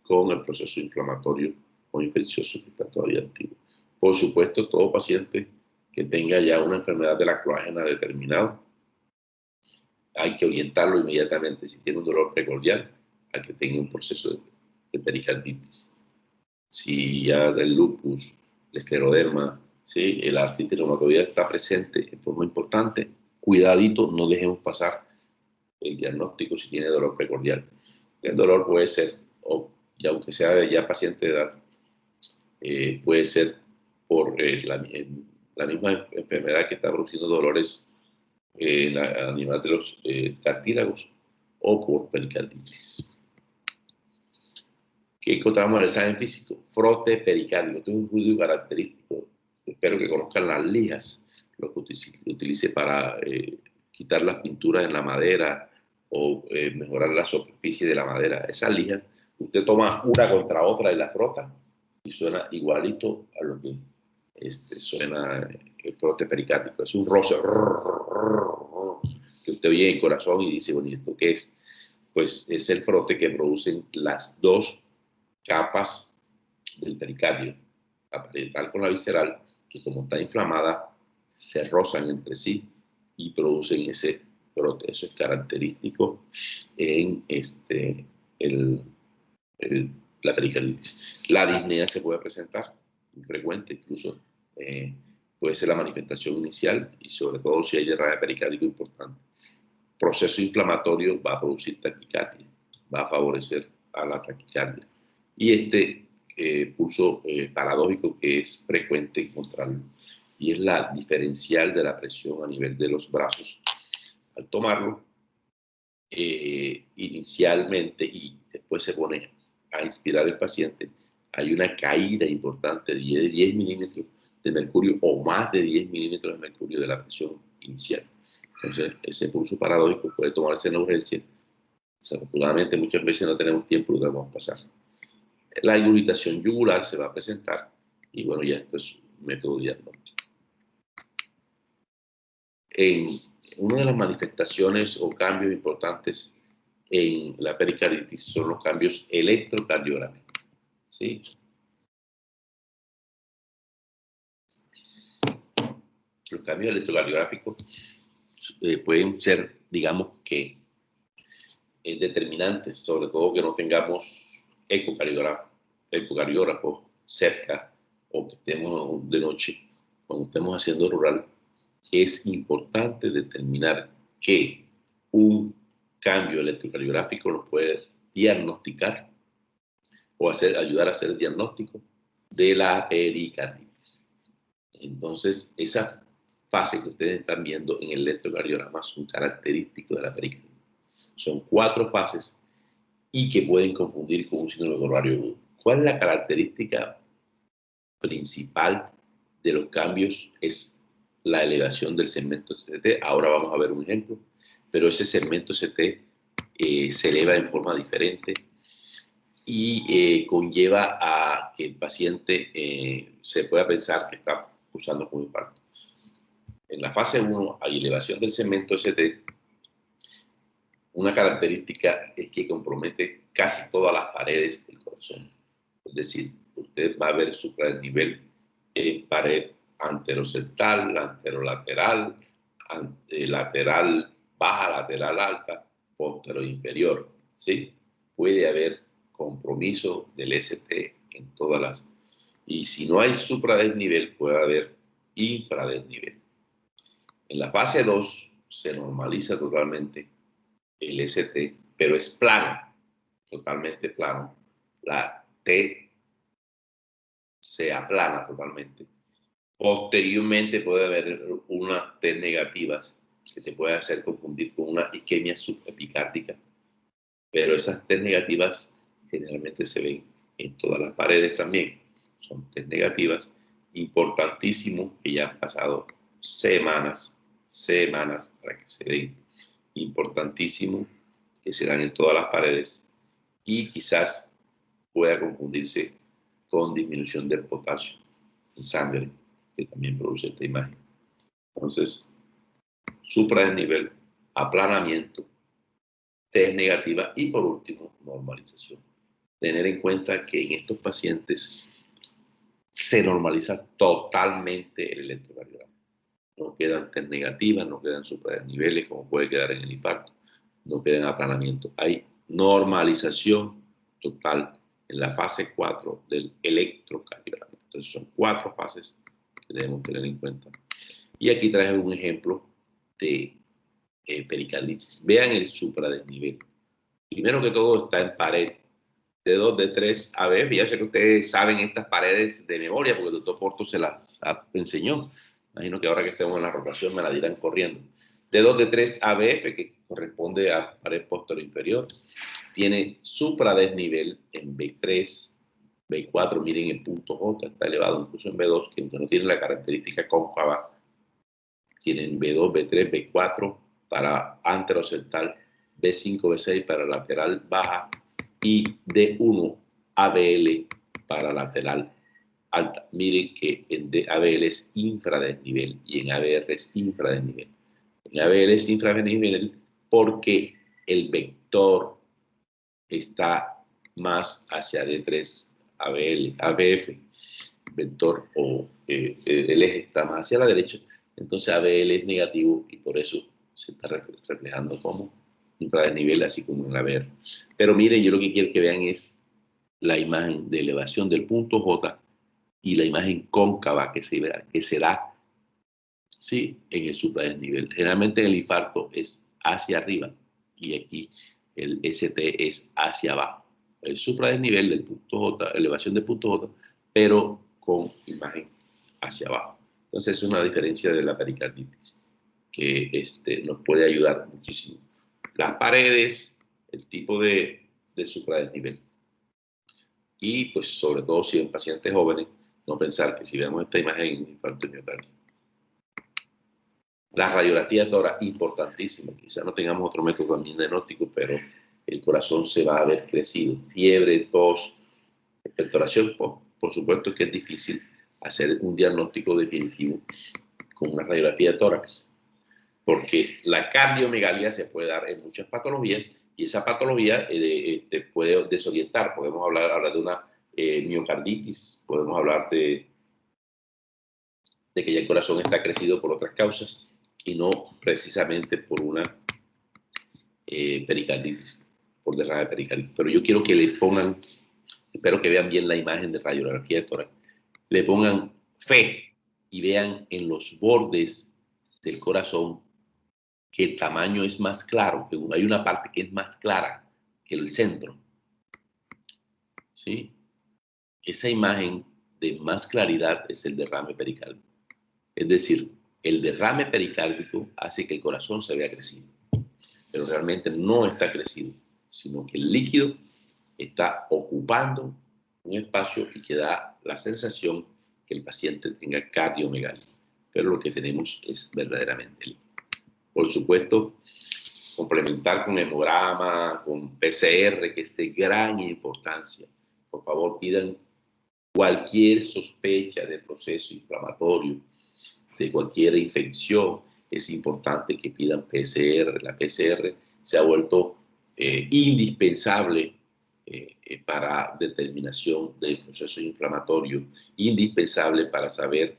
con el proceso inflamatorio o infeccioso que está todavía activo. Por supuesto, todo paciente que tenga ya una enfermedad de la colágena determinado, hay que orientarlo inmediatamente, si tiene un dolor precordial, a que tenga un proceso de pericarditis. Si ya el lupus, el escleroderma, ¿sí? El artritis reumatoidea está presente en forma importante, cuidadito, no dejemos pasar el diagnóstico si tiene dolor precordial. El dolor puede ser, y aunque sea ya paciente de edad, puede ser por la misma enfermedad que está produciendo dolores a nivel de los cartílagos o por pericarditis. ¿Qué encontramos en el examen físico? Frote pericárdico. Esto es un fluido característico. Espero que conozcan las lijas, lo que utilice para quitar las pinturas en la madera o mejorar la superficie de la madera. Esa lija, usted toma una contra otra y la frota y suena igualito a lo que suena el frote pericárdico. Es un roce que usted oye en el corazón y dice, bueno, ¿y esto qué es? Pues es el frote que producen las dos capas del pericardio, la parietal con la visceral, que como está inflamada, se rozan entre sí y producen ese frote. Eso es característico en la pericarditis. La disnea se puede presentar, muy frecuente, incluso puede ser la manifestación inicial y sobre todo si hay derrame pericárdico importante. Proceso inflamatorio va a producir taquicardia, va a favorecer a la taquicardia. Y pulso paradójico que es frecuente encontrarlo, y es la diferencial de la presión a nivel de los brazos. Al tomarlo, inicialmente y después se pone a inspirar el paciente, hay una caída importante de 10 milímetros de mercurio o más de 10 milímetros de mercurio de la presión inicial. Entonces, ese pulso paradójico puede tomarse en la urgencia. Desafortunadamente, muchas veces no tenemos tiempo y lo debemos pasar. La irritación yugular se va a presentar y bueno, ya esto es un método diagnóstico. Una de las manifestaciones o cambios importantes en la pericarditis son los cambios electrocardiográficos. ¿Sí? Los cambios electrocardiográficos pueden ser, digamos que, determinantes, sobre todo que no tengamos ecocardiógrafos cerca o que estemos de noche, cuando estemos haciendo rural. Es importante determinar que un cambio electrocardiográfico nos puede diagnosticar o ayudar a hacer el diagnóstico de la pericarditis. Entonces, esa fase que ustedes están viendo en el electrocardiograma son característicos de la pericarditis. Son 4 fases y que pueden confundir con un síndrome coronario agudo. ¿Cuál es la característica principal de los cambios? Es la elevación del segmento ST. Ahora vamos a ver un ejemplo, pero ese segmento ST se eleva en forma diferente y conlleva a que el paciente se pueda pensar que está cursando con infarto. En la fase 1 hay elevación del segmento ST. Una característica es que compromete casi todas las paredes del corazón. Es decir, usted va a ver supradesnivel en pared anteroseptal, anterolateral, lateral baja, lateral alta, postero inferior. ¿Sí? Puede haber compromiso del ST en todas las. Y si no hay supradesnivel, puede haber infradesnivel. En la fase 2 se normaliza totalmente el ST, pero es plano, totalmente plano. La T se aplana totalmente. Posteriormente puede haber unas T negativas que te puede hacer confundir con una isquemia subepicárdica, pero esas T negativas generalmente se ven en todas las paredes también. Son T negativas, importantísimo que ya han pasado semanas para que se den. Importantísimo que se dan en todas las paredes y quizás pueda confundirse con disminución del potasio en sangre, que también produce esta imagen. Entonces, supradesnivel, aplanamiento, T negativa y por último, normalización. Tener en cuenta que en estos pacientes se normaliza totalmente el electrocardiograma. No quedan T negativas, no quedan supradesniveles como puede quedar en el infarto, no quedan aplanamiento. Hay normalización total en la fase 4 del electrocardiograma. Entonces son 4 fases que debemos tener en cuenta. Y aquí traje un ejemplo de pericarditis. Vean el supradesnivel. Primero que todo está en pared de 2, de 3 ABF. Ya sé que ustedes saben estas paredes de memoria porque el doctor Porto se las enseñó. Imagino que ahora que estemos en la rotación me la dirán corriendo. De 2, de 3 ABF, que corresponde a pared posterior inferior. Tiene supradesnivel en B3, B4, miren el punto J, está elevado incluso en B2, que no tiene la característica cóncava. Tienen B2, B3, B4 para anteroseptal, B5, B6 para lateral baja y D1 ABL para lateral alta. Miren que en ABL es infradesnivel y en ABR es infradesnivel. En ABL es infradesnivel porque el vector está más hacia D3 ABL, ABF, vector o el eje está más hacia la derecha. Entonces ABL es negativo y por eso se está reflejando como infradesnivel, así como en la ABR. Pero miren, yo lo que quiero que vean es la imagen de elevación del punto J y la imagen cóncava que se da ¿sí? En el supradesnivel. Generalmente en el infarto es hacia arriba y aquí el ST es hacia abajo. El supradesnivel del punto J, elevación del punto J, pero con imagen hacia abajo. Entonces es una diferencia de la pericarditis que nos puede ayudar muchísimo. Las paredes, el tipo de supradesnivel. Y pues sobre todo si en pacientes jóvenes, no pensar que si vemos esta imagen en infarto de miocardio. La radiografía de tórax, importantísima. Quizá no tengamos otro método también diagnóstico, pero el corazón se va a ver crecido. Fiebre, tos, expectoración, por supuesto que es difícil hacer un diagnóstico definitivo con una radiografía de tórax, porque la cardiomegalia se puede dar en muchas patologías y esa patología te puede desorientar. Podemos hablar de una miocarditis, podemos hablar de que ya el corazón está crecido por otras causas y no precisamente por una pericarditis, por derrame pericardítico. Pero yo quiero que le pongan, espero que vean bien la imagen de radiografía de tórax, le pongan fe y vean en los bordes del corazón que el tamaño es más claro, que hay una parte que es más clara que el centro. ¿Sí? Esa imagen de más claridad es el derrame pericárdico. Es decir, el derrame pericárdico hace que el corazón se vea crecido, pero realmente no está crecido, sino que el líquido está ocupando un espacio y que da la sensación que el paciente tenga cardiomegalia, pero lo que tenemos es verdaderamente líquido. Por supuesto, complementar con hemograma, con PCR, que es de gran importancia. Por favor, pidan cualquier sospecha de proceso inflamatorio, de cualquier infección, es importante que pidan PCR. La PCR se ha vuelto indispensable para determinación del proceso inflamatorio, indispensable para saber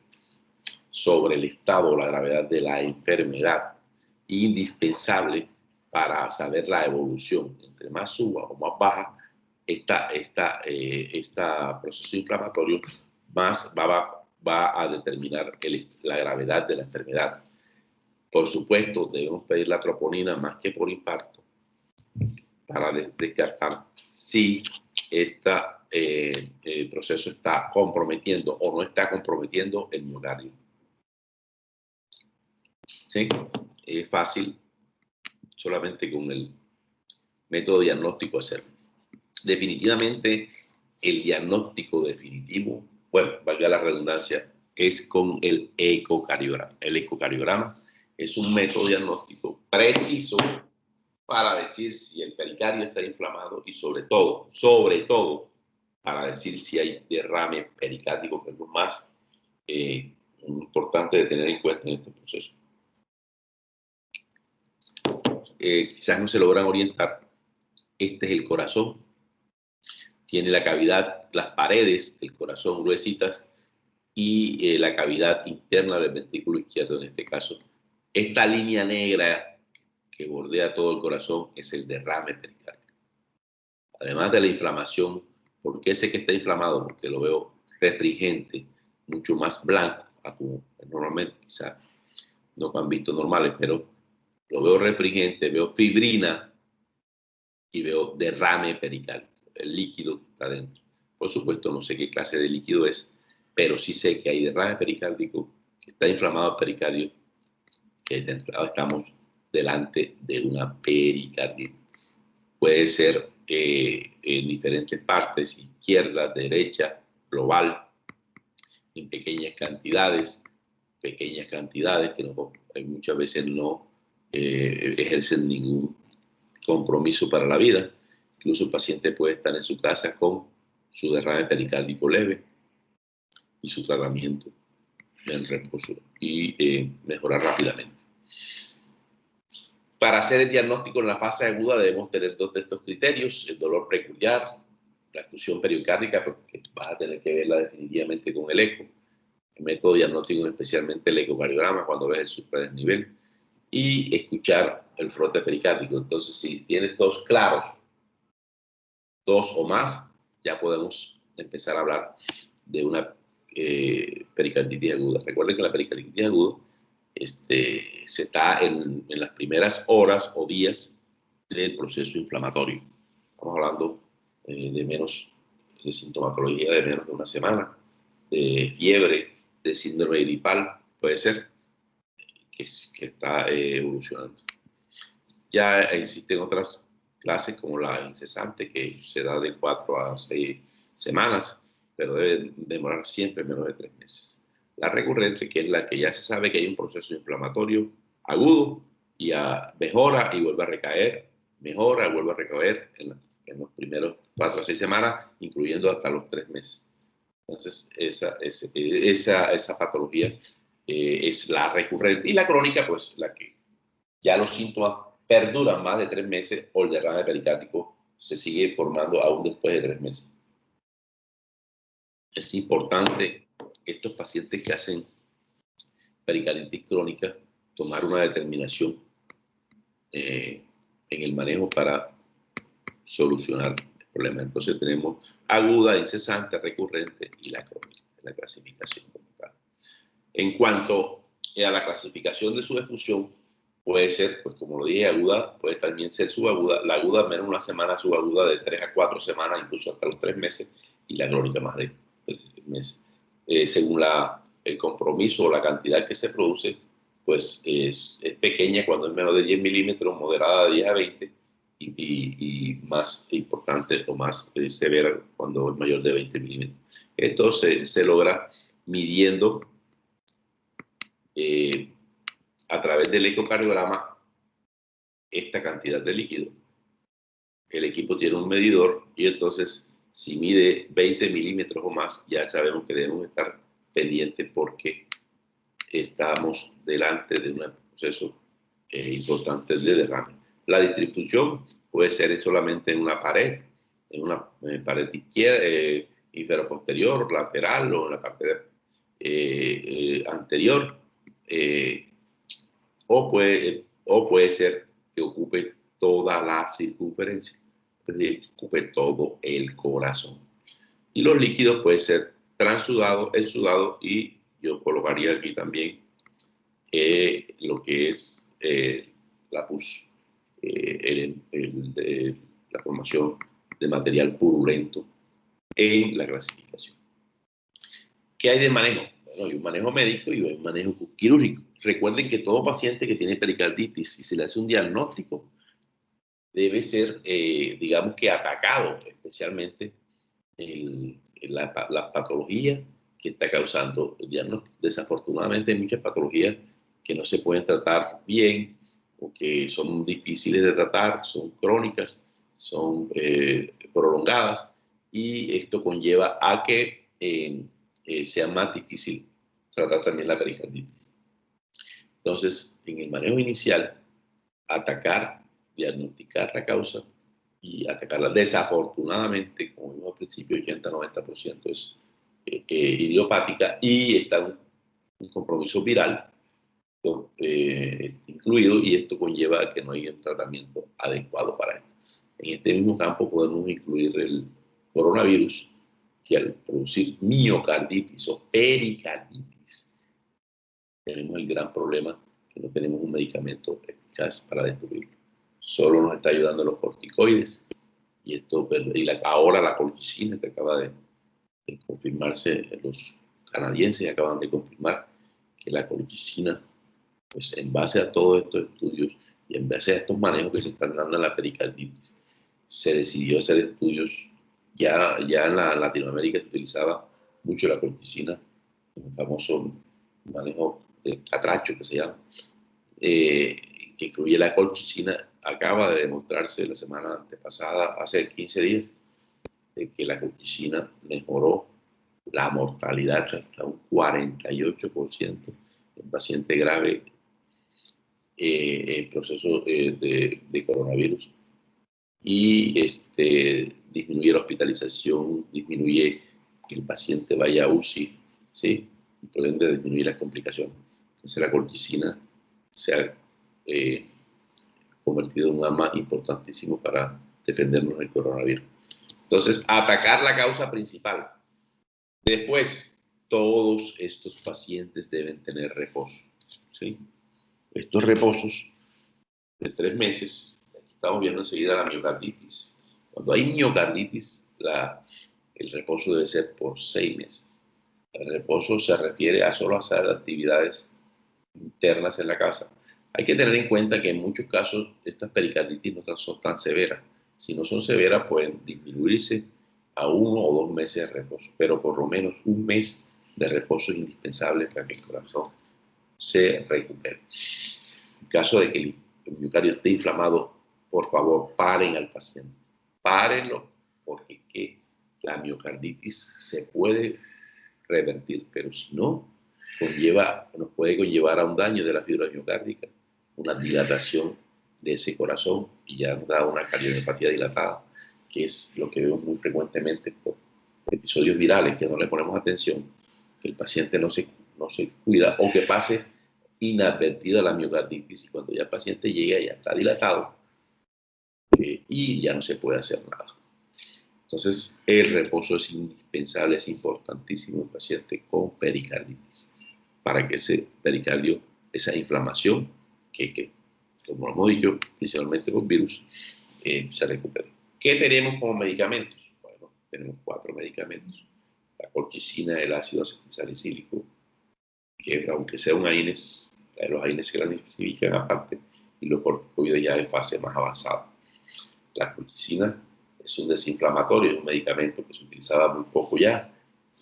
sobre el estado o la gravedad de la enfermedad, indispensable para saber la evolución. Entre más suba o más baja este proceso inflamatorio, más va a determinar la gravedad de la enfermedad. Por supuesto, debemos pedir la troponina más que por infarto para descartar si el proceso está comprometiendo o no está comprometiendo el miocardio. ¿Sí? Es fácil solamente con el método diagnóstico hacerlo. Definitivamente, el diagnóstico definitivo, bueno, valga la redundancia, es con el ecocardiograma. El ecocardiograma es un método diagnóstico preciso para decir si el pericardio está inflamado y sobre todo, para decir si hay derrame pericárdico, que es lo más importante de tener en cuenta en este proceso. Quizás no se logran orientar. Este es el corazón. Tiene la cavidad, las paredes del corazón gruesitas y la cavidad interna del ventrículo izquierdo en este caso. Esta línea negra que bordea todo el corazón es el derrame pericárdico. Además de la inflamación, ¿por qué sé que está inflamado? Porque lo veo refringente, mucho más blanco, como normalmente quizás no han visto normales, pero lo veo refringente, veo fibrina y veo derrame pericárdico, el líquido que está dentro. Por supuesto, no sé qué clase de líquido es, pero sí sé que hay derrame pericárdico, que está inflamado el pericardio, que de entrada estamos delante de una pericarditis. Puede ser en diferentes partes, izquierda, derecha, global, en pequeñas cantidades que no, muchas veces no ejercen ningún compromiso para la vida. Incluso el paciente puede estar en su casa con su derrame pericárdico leve y su tratamiento en reposo y mejorar rápidamente. Para hacer el diagnóstico en la fase aguda debemos tener dos de estos criterios: el dolor precordial, la oclusión pericárdica, porque vas a tener que verla definitivamente con el eco, el método diagnóstico, especialmente el ecocardiograma, cuando ves el supradesnivel, y escuchar el frote pericárdico. Entonces, si tienes dos claros, dos o más, ya podemos empezar a hablar de una pericarditis aguda. Recuerden que la pericarditis aguda se está en las primeras horas o días del proceso inflamatorio. Estamos hablando de sintomatología de menos de una semana, de fiebre, de síndrome gripal, puede ser, que está evolucionando. Ya existen otras clases como la incesante, que se da de 4 a 6 semanas, pero debe demorar siempre menos de 3 meses. La recurrente, que es la que ya se sabe que hay un proceso inflamatorio agudo y mejora y vuelve a recaer, mejora y vuelve a recaer en los primeros 4 a 6 semanas, incluyendo hasta los 3 meses. Entonces, esa patología es la recurrente. Y la crónica, pues la que ya los síntomas perduran más de 3 meses o el derrame pericárdico se sigue formando aún después de 3 meses. Es importante estos pacientes que hacen pericarditis crónica tomar una determinación en el manejo para solucionar el problema. Entonces tenemos aguda, incesante, recurrente y la crónica, la clasificación como tal. En cuanto a la clasificación de su efusión, puede ser, pues como lo dije, aguda, puede también ser subaguda. La aguda menos una semana, subaguda de 3 a 4 semanas, incluso hasta los 3 meses, y la crónica más de 3 meses. Según el compromiso o la cantidad que se produce, pues es pequeña cuando es menos de 10 milímetros, moderada de 10 a 20, y más importante o más severa cuando es mayor de 20 milímetros. Esto se logra midiendo a través del ecocardiograma esta cantidad de líquido. El equipo tiene un medidor y entonces si mide 20 milímetros o más, ya sabemos que debemos estar pendientes porque estamos delante de un proceso importante de derrame. La distribución puede ser solamente en una pared, pared izquierda, inferoposterior, lateral o en la parte anterior, o puede ser que ocupe toda la circunferencia, es decir, ocupe todo el corazón. Y los líquidos pueden ser transudado, exsudado, y yo colocaría aquí también lo que es la pus, la formación de material purulento en la clasificación. ¿Qué hay de manejo? Bueno, hay un manejo médico y hay un manejo quirúrgico. Recuerden que todo paciente que tiene pericarditis, si se le hace un diagnóstico, debe ser, digamos que atacado, especialmente la patología que está causando el diagnóstico. Desafortunadamente hay muchas patologías que no se pueden tratar bien o que son difíciles de tratar, son crónicas, son prolongadas, y esto conlleva a que sea más difícil tratar también la pericarditis. Entonces, en el manejo inicial, atacar, diagnosticar la causa y atacarla. Desafortunadamente, como vimos al principio, 80-90% es idiopática y está un compromiso viral incluido, y esto conlleva a que no haya un tratamiento adecuado para esto. En este mismo campo podemos incluir el coronavirus, que al producir miocarditis o pericarditis, tenemos el gran problema que no tenemos un medicamento eficaz para destruirlo. Solo nos está ayudando los corticoides, y ahora la colchicina, que acaba de confirmarse, los canadienses acaban de confirmar que la colchicina, pues en base a todos estos estudios y en base a estos manejos que se están dando en la pericarditis, se decidió hacer estudios. Ya en Latinoamérica se utilizaba mucho la colchicina, un famoso manejo de catracho que se llama, que incluye la colchicina. Acaba de demostrarse la semana antepasada, hace 15 días, de que la colchicina mejoró la mortalidad hasta un 48% en paciente grave en proceso de coronavirus, y disminuye la hospitalización, disminuye que el paciente vaya a UCI, ¿sí? Y por ende disminuye las complicaciones. Entonces la colchicina se ha convertido en un arma importantísimo para defendernos del coronavirus. Entonces, atacar la causa principal. Después, todos estos pacientes deben tener reposo, ¿sí? Estos reposos de 3 meses, aquí estamos viendo enseguida la miocarditis. Cuando hay miocarditis, el reposo debe ser por 6 meses. El reposo se refiere a solo hacer actividades internas en la casa. Hay que tener en cuenta que en muchos casos estas pericarditis no son tan severas. Si no son severas, pueden disminuirse a 1 o 2 meses de reposo, pero por lo menos un mes de reposo es indispensable para que el corazón se recupere. En caso de que el miocardio esté inflamado, por favor, paren al paciente. Párenlo, porque la miocarditis se puede revertir, pero si no, nos puede conllevar a un daño de la fibra miocárdica, una dilatación de ese corazón y ya nos da una cardiopatía dilatada, que es lo que vemos muy frecuentemente por episodios virales que no le ponemos atención, que el paciente no se cuida o que pase inadvertida la miocarditis y cuando ya el paciente llega ya está dilatado y ya no se puede hacer nada. Entonces, el reposo es indispensable, es importantísimo en un paciente con pericarditis para que ese pericardio, esa inflamación que como hemos dicho, principalmente con virus, se recupere. ¿Qué tenemos como medicamentos? Bueno, tenemos 4 medicamentos. La colchicina, el ácido acetilsalicílico, que aunque sea un AINES, los AINES se clasifican aparte, y los corticoides ya en fase más avanzada. La colchicina es un desinflamatorio, es un medicamento que se utilizaba muy poco ya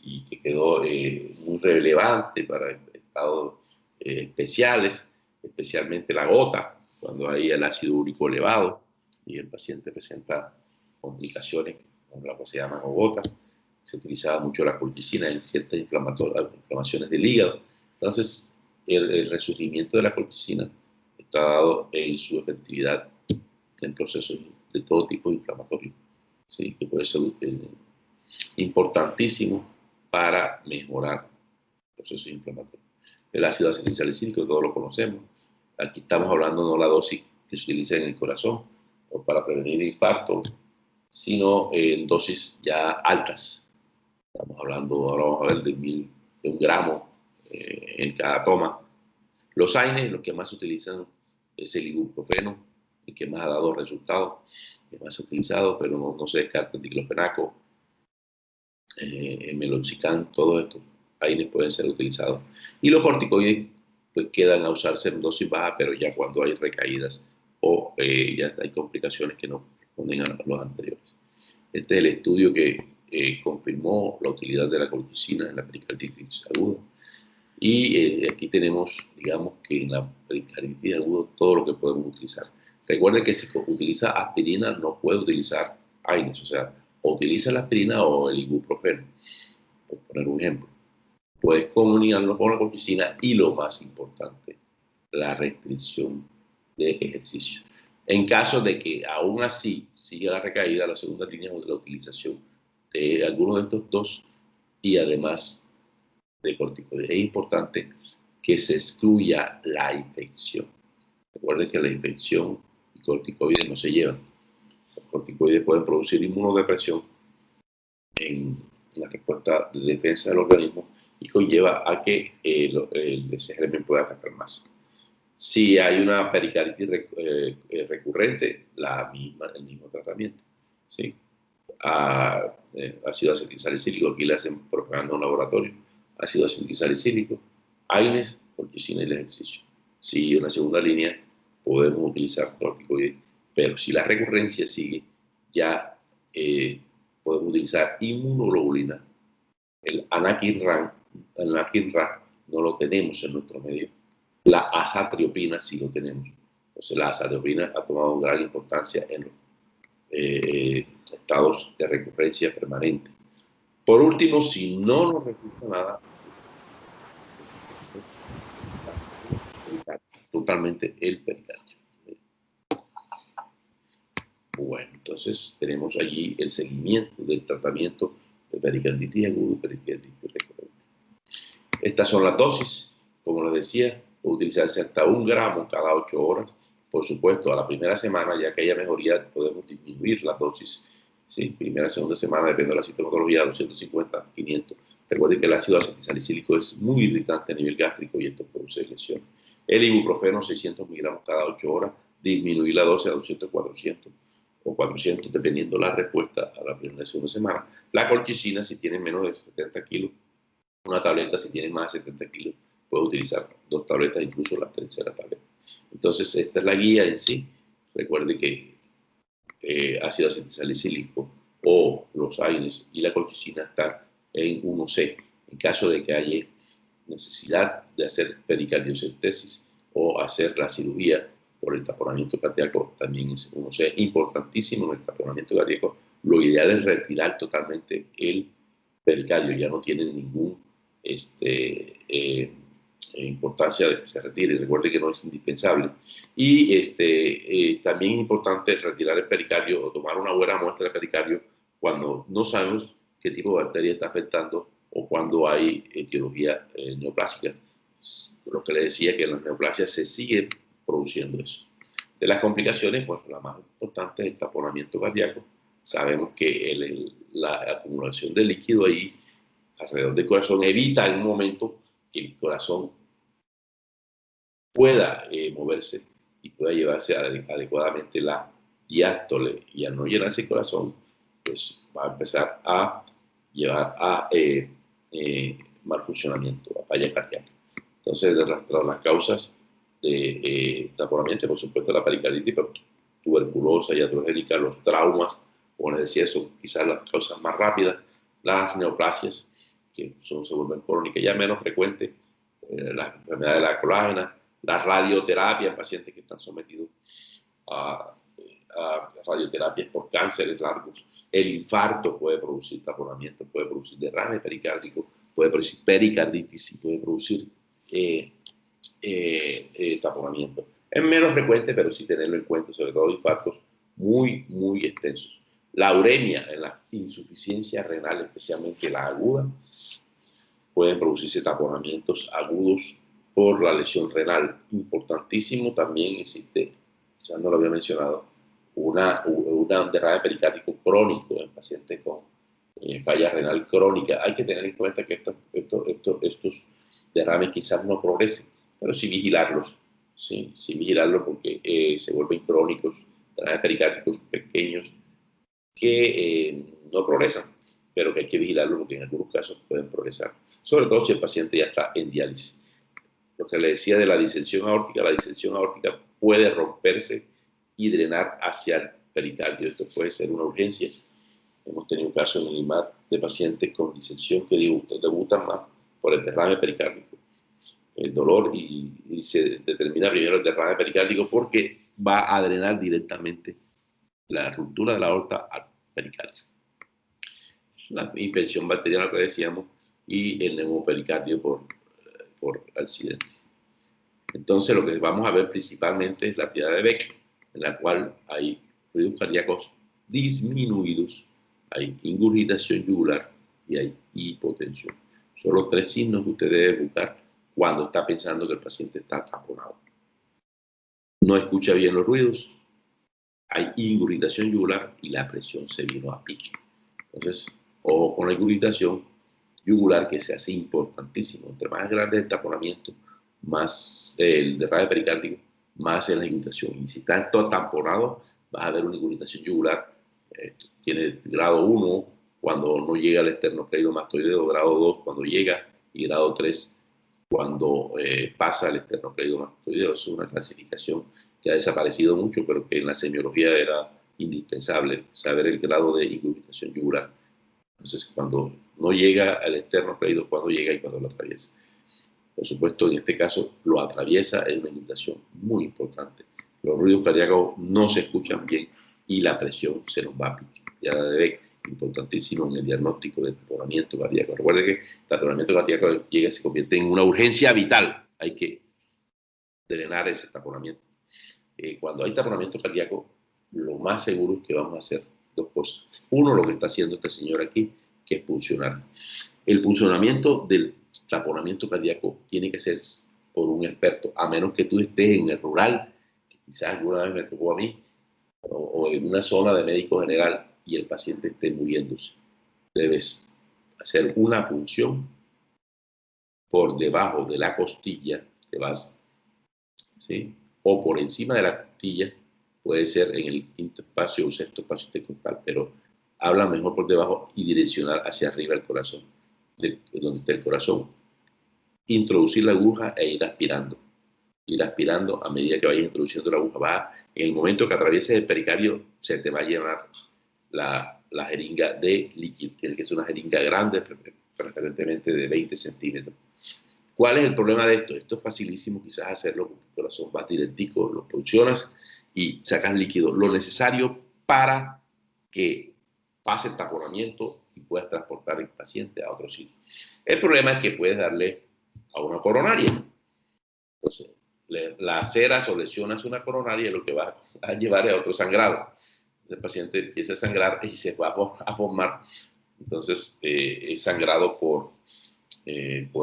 y que quedó muy relevante para estados especiales, especialmente la gota, cuando hay el ácido úrico elevado y el paciente presenta complicaciones, como la que se llaman gotas. Se utilizaba mucho la colchicina en ciertas inflamaciones del hígado. Entonces, el resurgimiento de la colchicina está dado en su efectividad en procesos de todo tipo de inflamatorio, ¿sí? Que puede ser importantísimo para mejorar procesos inflamatorios. El ácido acetilsalicílico, todos lo conocemos. Aquí estamos hablando no la dosis que se utiliza en el corazón o para prevenir infarto, sino en dosis ya altas. Estamos hablando, ahora vamos a ver, de 1 gramo en cada toma. Los AINES, los que más se utilizan es el ibuprofeno, el que más ha dado resultados, el más utilizado, pero no se descarta el diclofenaco, el meloxicam, todos estos AINES pueden ser utilizados. Y los corticoides pues quedan a usarse en dosis baja, pero ya cuando hay recaídas o ya hay complicaciones que no responden a los anteriores. Este es el estudio que confirmó la utilidad de la colchicina en la pericarditis aguda. Y aquí tenemos, digamos, que en la pericarditis aguda todo lo que podemos utilizar. Recuerden que si utiliza aspirina no puede utilizar AINES, o sea, o utiliza la aspirina o el ibuprofeno, por poner un ejemplo. Puedes combinarlo con la colchicina y lo más importante, la restricción de ejercicio. En caso de que aún así siga la recaída, la segunda línea es la utilización de alguno de estos dos y además de corticoides. Es importante que se excluya la infección. Recuerden que la infección y corticoides no se llevan. Los corticoides pueden producir inmunodepresión en la respuesta de defensa del organismo y conlleva a que ese germen pueda atacar más. Si hay una pericarditis recurrente, el mismo tratamiento, ¿sí? Ácido acetilsalicílico, aquí le hacen propaganda en un laboratorio, ácido acetilsalicílico, AINES, colchicina y el ejercicio. Si en la segunda línea podemos utilizar corticoides, pero si la recurrencia sigue, ya podemos utilizar inmunoglobulina. El anakinra no lo tenemos en nuestro medio. La azatriopina sí lo tenemos. Entonces la azatriopina ha tomado una gran importancia en los estados de recurrencia permanente. Por último, si no nos resulta nada, totalmente el pericardio. Bueno, entonces tenemos allí el seguimiento del tratamiento de pericarditis aguda y pericarditis recurrente. Estas son las dosis, como les decía, puede utilizarse hasta 1 gramo cada 8 horas. Por supuesto, a la primera semana, ya que haya mejoría, podemos disminuir la dosis. ¿Sí? Primera, segunda semana, depende de la sintomatología, 250, 500. Recuerden que el ácido acetilsalicílico es muy irritante a nivel gástrico y esto produce lesión. El ibuprofeno, 600 miligramos cada 8 horas, disminuir la dosis a 200, 400 o 400, dependiendo la respuesta a la primera y segunda semana. La colchicina, si tienen menos de 70 kilos, una tableta, si tienen más de 70 kilos, puede utilizar 2 tabletas, incluso la tercera tableta. Entonces, esta es la guía en sí. Recuerde que ácido acetilsalicílico o los AINES y la colchicina están en 1C. En caso de que haya necesidad de hacer pericardiocentesis o hacer la cirugía por el taponamiento cardíaco, también es 1C. Importantísimo en el taponamiento cardíaco, lo ideal es retirar totalmente el pericardio, ya no tiene ningún importancia de que se retire. Recuerde que no es indispensable. Y también es importante retirar el pericardio o tomar una buena muestra de pericardio cuando no sabemos qué tipo de bacteria está afectando o cuando hay etiología neoplásica. Lo que le decía, que en las neoplasias se sigue produciendo eso. De las complicaciones, pues la más importante es el taponamiento cardíaco. Sabemos que la acumulación de líquido ahí alrededor del corazón evita en un momento que el corazón pueda moverse y pueda llevarse adecuadamente la diástole, y al no llenarse el corazón, pues va a empezar a llevar a mal funcionamiento, a falla cardíaca. Entonces, de las causas de taponamiento, por supuesto, la pericarditis, pero tuberculosa, iatrogénica, los traumas, como les decía, son quizás las causas más rápidas, las neoplasias, que se vuelven crónicas, ya menos frecuentes, la enfermedad de la colágena, la radioterapia en pacientes que están sometidos a radioterapias por cánceres largos. El infarto puede producir taponamiento, puede producir derrame pericárdico, puede producir pericarditis y puede producir taponamiento. Es menos frecuente, pero sí tenerlo en cuenta, sobre todo infartos muy, muy extensos. La uremia, en la insuficiencia renal, especialmente la aguda, pueden producirse taponamientos agudos por la lesión renal. Importantísimo también existe, ya no lo había mencionado, un derrame pericárdico crónico en pacientes con falla renal crónica. Hay que tener en cuenta que estos derrames quizás no progresen, pero sí vigilarlos, sí vigilarlos porque se vuelven crónicos, derrames pericárdicos pequeños que no progresan, pero que hay que vigilarlo porque en algunos casos pueden progresar, sobre todo si el paciente ya está en diálisis. Lo que le decía de la distensión aórtica puede romperse y drenar hacia el pericardio. Esto puede ser una urgencia. Hemos tenido un caso en el IMAT de pacientes con distensión que debutan más por el derrame pericárdico. El dolor y se determina primero el derrame pericárdico porque va a drenar directamente la ruptura de la aorta al pericardio. La infección bacteriana que decíamos y el neumopericardio por accidente. Entonces lo que vamos a ver principalmente es la tirada de Beck, en la cual hay ruidos cardíacos disminuidos, hay ingurgitación yugular y hay hipotensión. Son los tres signos que usted debe buscar cuando está pensando que el paciente está taponado. No escucha bien los ruidos, hay ingurgitación yugular y la presión se vino a pique. Entonces, ojo con la ingurgitación yugular, que se hace importantísimo. Entre más grande el taponamiento, más el derrame pericárdico, más es la ingurgitación. Y si está todo tamponado, vas a ver una ingurgitación yugular. Tiene grado 1 cuando no llega al esternocleidomastoideo, grado 2 cuando llega y grado 3 cuando pasa al esternocleidomastoideo. Es una clasificación que ha desaparecido mucho, pero que en la semiología era indispensable saber el grado de ingurgitación yugular. Entonces, cuando no llega al esternocleido, cuando llega y cuando lo atraviesa. Por supuesto, en este caso, lo atraviesa, es una ingurgitación muy importante. Los ruidos cardíacos no se escuchan bien y la presión se nos va a pique. Ya de Beck, importantísimo en el diagnóstico del taponamiento cardíaco. Recuerde que el taponamiento cardíaco llega y se convierte en una urgencia vital. Hay que drenar ese taponamiento. Cuando hay taponamiento cardíaco, lo más seguro es que vamos a hacer dos cosas. Uno, lo que está haciendo este señor aquí, que es puncionar. El puncionamiento del taponamiento cardíaco tiene que ser por un experto, a menos que tú estés en el rural, que quizás alguna vez me tocó a mí, o en una zona de médico general y el paciente esté muriéndose. Debes hacer una punción por debajo de la costilla de base, ¿sí? O por encima de la costilla, puede ser en el quinto espacio o sexto espacio intercostal, pero habla mejor por debajo y direccional hacia arriba el corazón, donde está el corazón. Introducir la aguja e ir aspirando. Ir aspirando a medida que vayas introduciendo la aguja. En el momento que atravieses el pericardio, se te va a llenar la jeringa de líquido. Tiene que ser una jeringa grande, preferentemente de 20 centímetros. ¿Cuál es el problema de esto? Esto es facilísimo quizás hacerlo porque el corazón va directico, lo pulsionas y sacas líquido. Lo necesario para que pase el taponamiento y puedas transportar el paciente a otro sitio. El problema es que puedes darle a una coronaria. Entonces, laceras o lesionas una coronaria, lo que va a llevar es a otro sangrado. El paciente empieza a sangrar y se va a formar, entonces, es sangrado por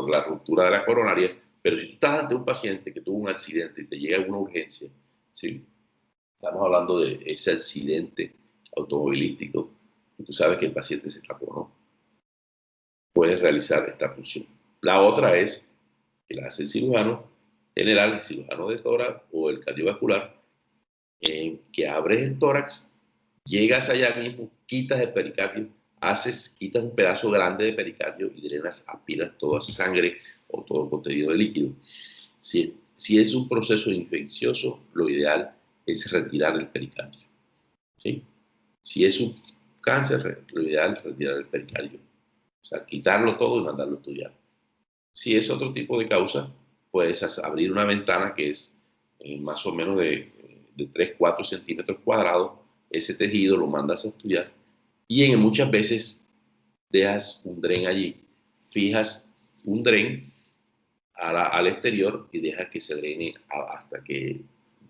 la ruptura de la coronaria. Pero si tú estás ante un paciente que tuvo un accidente y te llega una urgencia, ¿sí? Estamos hablando de ese accidente automovilístico, y tú sabes que el paciente se tapó, ¿no? Puedes realizar esta función. La otra es que la hace el cirujano general, el cirujano de tórax o el cardiovascular, que abres el tórax, llegas allá mismo, quitas el pericardio, quitas un pedazo grande de pericardio y drenas, aspiras toda esa sangre o todo el contenido de líquido. Si es un proceso infeccioso, lo ideal es retirar el pericardio, ¿sí? Si es un cáncer, lo ideal es retirar el pericardio. O sea, quitarlo todo y mandarlo a estudiar. Si es otro tipo de causa, puedes abrir una ventana que es más o menos de 3-4 centímetros cuadrados. Ese tejido lo mandas a estudiar y muchas veces dejas un dren allí. Fijas un dren al exterior y dejas que se drene hasta que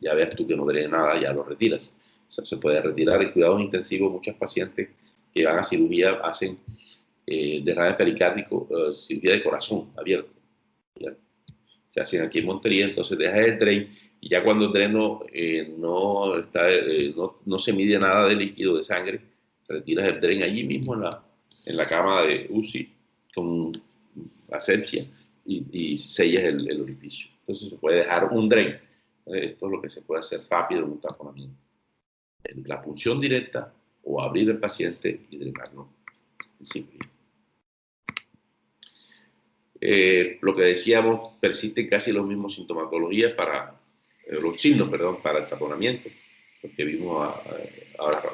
ya veas tú que no drene nada, ya lo retiras. O sea, se puede retirar. En cuidados intensivos, muchas pacientes que van a cirugía hacen derrame pericárdico, cirugía de corazón abierto. ¿Ya? Se hacen aquí en Montería, entonces dejas el drain y ya cuando el dreno no se mide nada de líquido, de sangre, retiras el drain allí mismo en la cama de UCI con asepsia y sellas el orificio. Entonces se puede dejar un drain. Esto es lo que se puede hacer rápido en un taponamiento. La punción directa o abrir el paciente y drenarlo. Simple. Lo que decíamos, persisten casi los mismos sintomatologías los signos, para el taponamiento, lo que vimos ahora.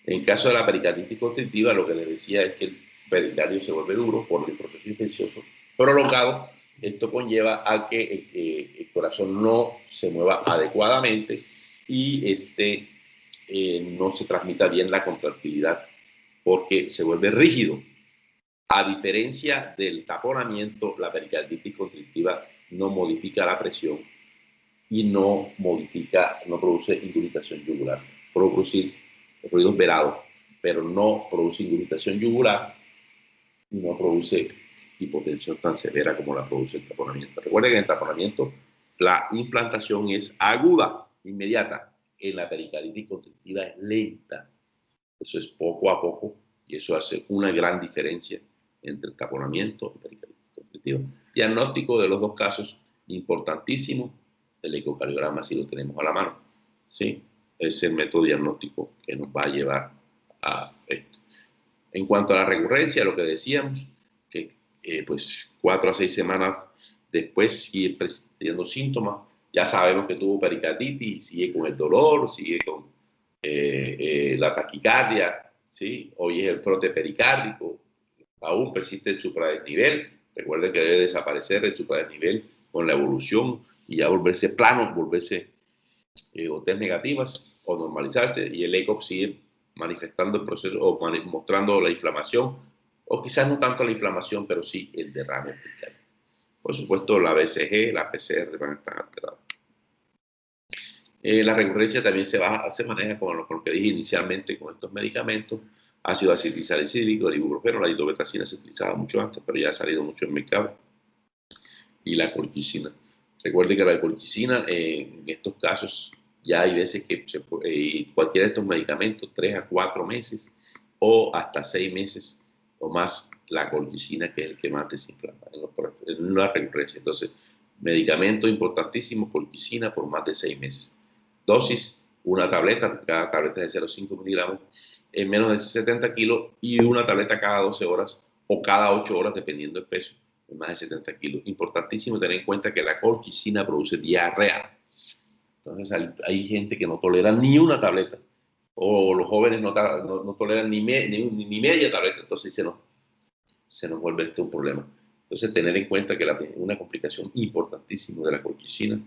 En caso de la pericarditis constrictiva, lo que les decía es que el pericardio se vuelve duro por el proceso infeccioso prolongado. Esto conlleva a que el corazón no se mueva adecuadamente y no se transmita bien la contractilidad porque se vuelve rígido. A diferencia del taponamiento, la pericarditis constrictiva no modifica la presión y no produce ingurgitación yugular. Puede producir ruidos velados, pero no produce ingurgitación yugular y no produce hipotensión tan severa como la produce el taponamiento. Recuerden que en el taponamiento la implantación es aguda, inmediata. En la pericarditis constrictiva es lenta. Eso es poco a poco y eso hace una gran diferencia entre el taponamiento y pericarditis constrictiva. Diagnóstico de los dos casos, importantísimo, el ecocardiograma si lo tenemos a la mano, ¿sí? Es el método diagnóstico que nos va a llevar a esto. En cuanto a la recurrencia, lo que decíamos, que pues 4 a 6 semanas después sigue presentando síntomas, ya sabemos que tuvo pericarditis, sigue con el dolor, sigue con la taquicardia, ¿sí? Hoy es el frote pericárdico, aún persiste el supradesnivel. Recuerden que debe desaparecer el supradesnivel con la evolución y ya volverse plano, volverse o T negativas o normalizarse, y el ECOG sigue manifestando el proceso o mostrando la inflamación, o quizás no tanto la inflamación, pero sí el derrame pericárdico. Por supuesto, la BCG, la PCR van a estar alteradas. La recurrencia también se maneja con lo que dije inicialmente con estos medicamentos: ácido acetilsalicílico, el ibuprofeno, la hidrobetracina se utilizaba mucho antes, pero ya ha salido mucho en el mercado, y la colchicina. Recuerden que la colchicina, en estos casos, ya hay veces que cualquiera de estos medicamentos, 3 a 4 meses o hasta 6 meses o más, la colchicina, que es el que más desinflama en una recurrencia. Entonces, medicamento importantísimo, colchicina por más de 6 meses. Dosis, una tableta, cada tableta es de 0,5 miligramos, en menos de 70 kilos, y una tableta cada 12 horas o cada 8 horas, dependiendo del peso, de más de 70 kilos. Importantísimo tener en cuenta que la colchicina produce diarrea. Entonces hay gente que no tolera ni una tableta o los jóvenes no toleran ni media tableta, entonces se nos vuelve esto un problema. Entonces, tener en cuenta que una complicación importantísima de la colchicina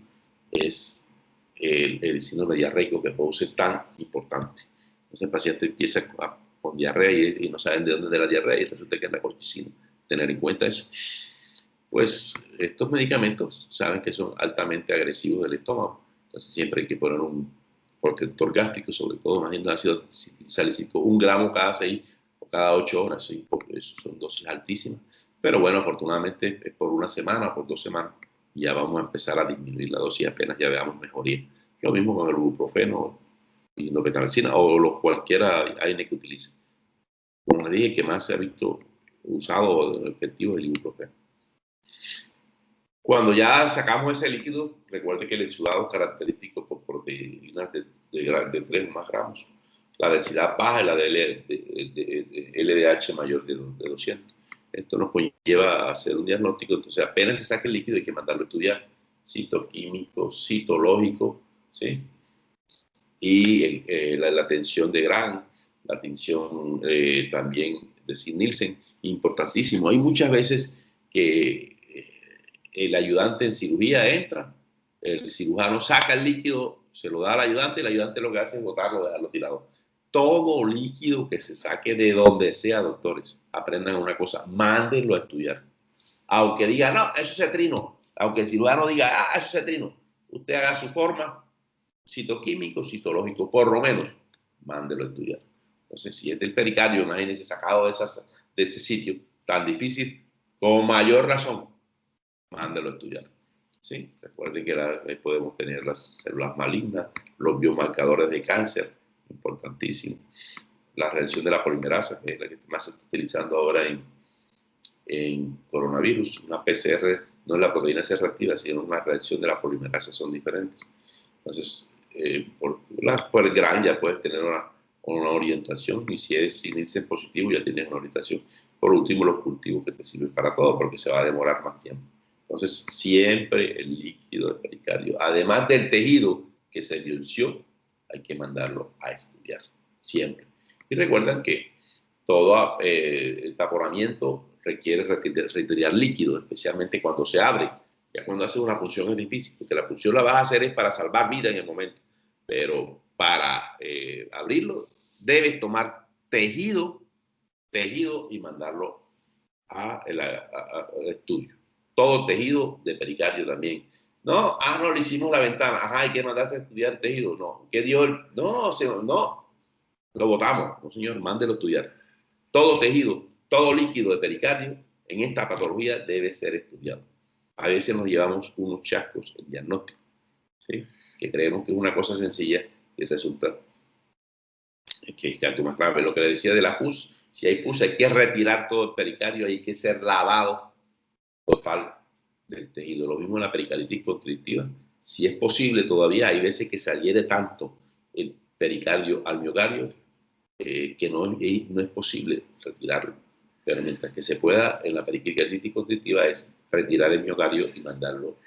es el síndrome diarreico que produce tan importante. Entonces, el paciente empieza con diarrea y no saben de dónde es la diarrea y resulta que es la colchicina. Tener en cuenta eso. Pues estos medicamentos saben que son altamente agresivos del estómago. Entonces, siempre hay que poner un protector gástrico, sobre todo, más bien ácido salicílico, 1 gramo cada 6 o cada 8 horas, ¿sí? Porque eso son dosis altísimas. Pero bueno, afortunadamente es por 1 semana o por 2 semanas y ya vamos a empezar a disminuir la dosis apenas ya veamos mejoría. Lo mismo con el ibuprofeno y la betamicina o cualquiera AINE que utilice. Como les dije, que más se ha visto usado efectivo el ibuprofeno. Cuando ya sacamos ese líquido, recuerde que el exudado es característico por proteínas de 3 o más gramos. La densidad baja y la de LDH mayor de 200. Esto nos lleva a hacer un diagnóstico. Entonces, apenas se saque el líquido, hay que mandarlo a estudiar. Citoquímico, citológico, ¿sí? Y la tensión de Gram, la tensión también de Nielsen, importantísimo. Hay muchas veces que el ayudante en cirugía entra, el cirujano saca el líquido, se lo da al ayudante y el ayudante lo que hace es botarlo, dejarlo tirado. Todo líquido que se saque de donde sea, doctores, aprendan una cosa, mándenlo a estudiar. Aunque diga, no, eso es cetrino, aunque el cirujano diga, eso es cetrino, usted haga su forma, citoquímico, citológico, por lo menos, mándelo a estudiar. Entonces, si es del pericardio, imagínense, sacado de ese sitio tan difícil, con mayor razón, mándelo a estudiar. ¿Sí? Recuerden que podemos tener las células malignas, los biomarcadores de cáncer, importantísimo. La reacción de la polimerasa, que es la que más se está utilizando ahora en coronavirus. Una PCR no es la proteína C reactiva, sino una reacción de la polimerasa, son diferentes. Entonces, por el GRAN ya puedes tener una orientación, y si es sin irse positivo ya tienes una orientación. Por último, los cultivos que te sirven para todo, porque se va a demorar más tiempo. Entonces, siempre el líquido de pericardio, además del tejido que se biopsió, hay que mandarlo a estudiar, siempre. Y recuerden que todo el taponamiento requiere retirar líquido, especialmente cuando se abre. Ya cuando haces una punción es difícil, porque la punción la vas a hacer es para salvar vida en el momento. Pero para abrirlo, debes tomar tejido y mandarlo al estudio. Todo tejido de pericardio también. No, no, le hicimos la ventana. Ajá, hay que mandarte a estudiar tejido. No, ¿qué dio el? No, señor, no. Lo votamos. No, señor, mándelo a estudiar. Todo tejido, todo líquido de pericardio en esta patología debe ser estudiado. A veces nos llevamos unos chascos en diagnóstico, ¿sí? Que creemos que es una cosa sencilla y resulta que es algo más grave. Lo que le decía de la pus, si hay pus hay que retirar todo el pericardio, hay que ser lavado total del tejido. Lo mismo en la pericarditis constrictiva. Si es posible todavía, hay veces que se adhiere tanto el pericardio al miocardio que no es posible retirarlo. Pero mientras que se pueda, en la pericarditis constrictiva es retirar el miocardio y mandarlo,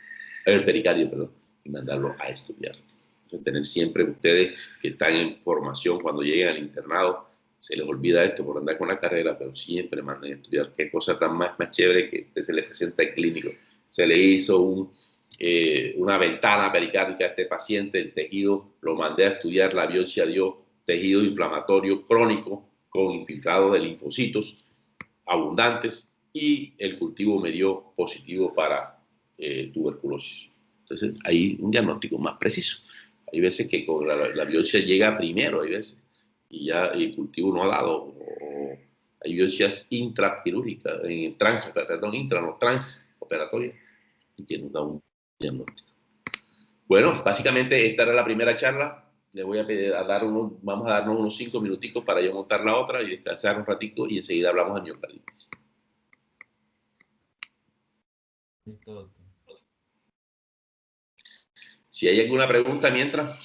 el pericardio, perdón, y mandarlo a estudiar. Entonces, tener siempre ustedes que están en formación cuando lleguen al internado, se les olvida esto por andar con la carrera, pero siempre manden a estudiar. Qué cosa tan más chévere que se les presenta el clínico. Se le hizo una ventana pericárdica a este paciente, el tejido lo mandé a estudiar, la biopsia dio tejido inflamatorio crónico con infiltrado de linfocitos abundantes y el cultivo me dio positivo para tuberculosis. Entonces, hay un diagnóstico más preciso. Hay veces que con la biopsia llega primero, hay veces, y ya el cultivo no ha dado. O hay biopsias intraquirúrgicas, transoperatorias, y que nos da un diagnóstico. Bueno, básicamente esta era la primera charla. Les voy a pedir vamos a darnos unos 5 minuticos para yo montar la otra y descansar un ratito y enseguida hablamos de miocarditis. Si hay alguna pregunta mientras.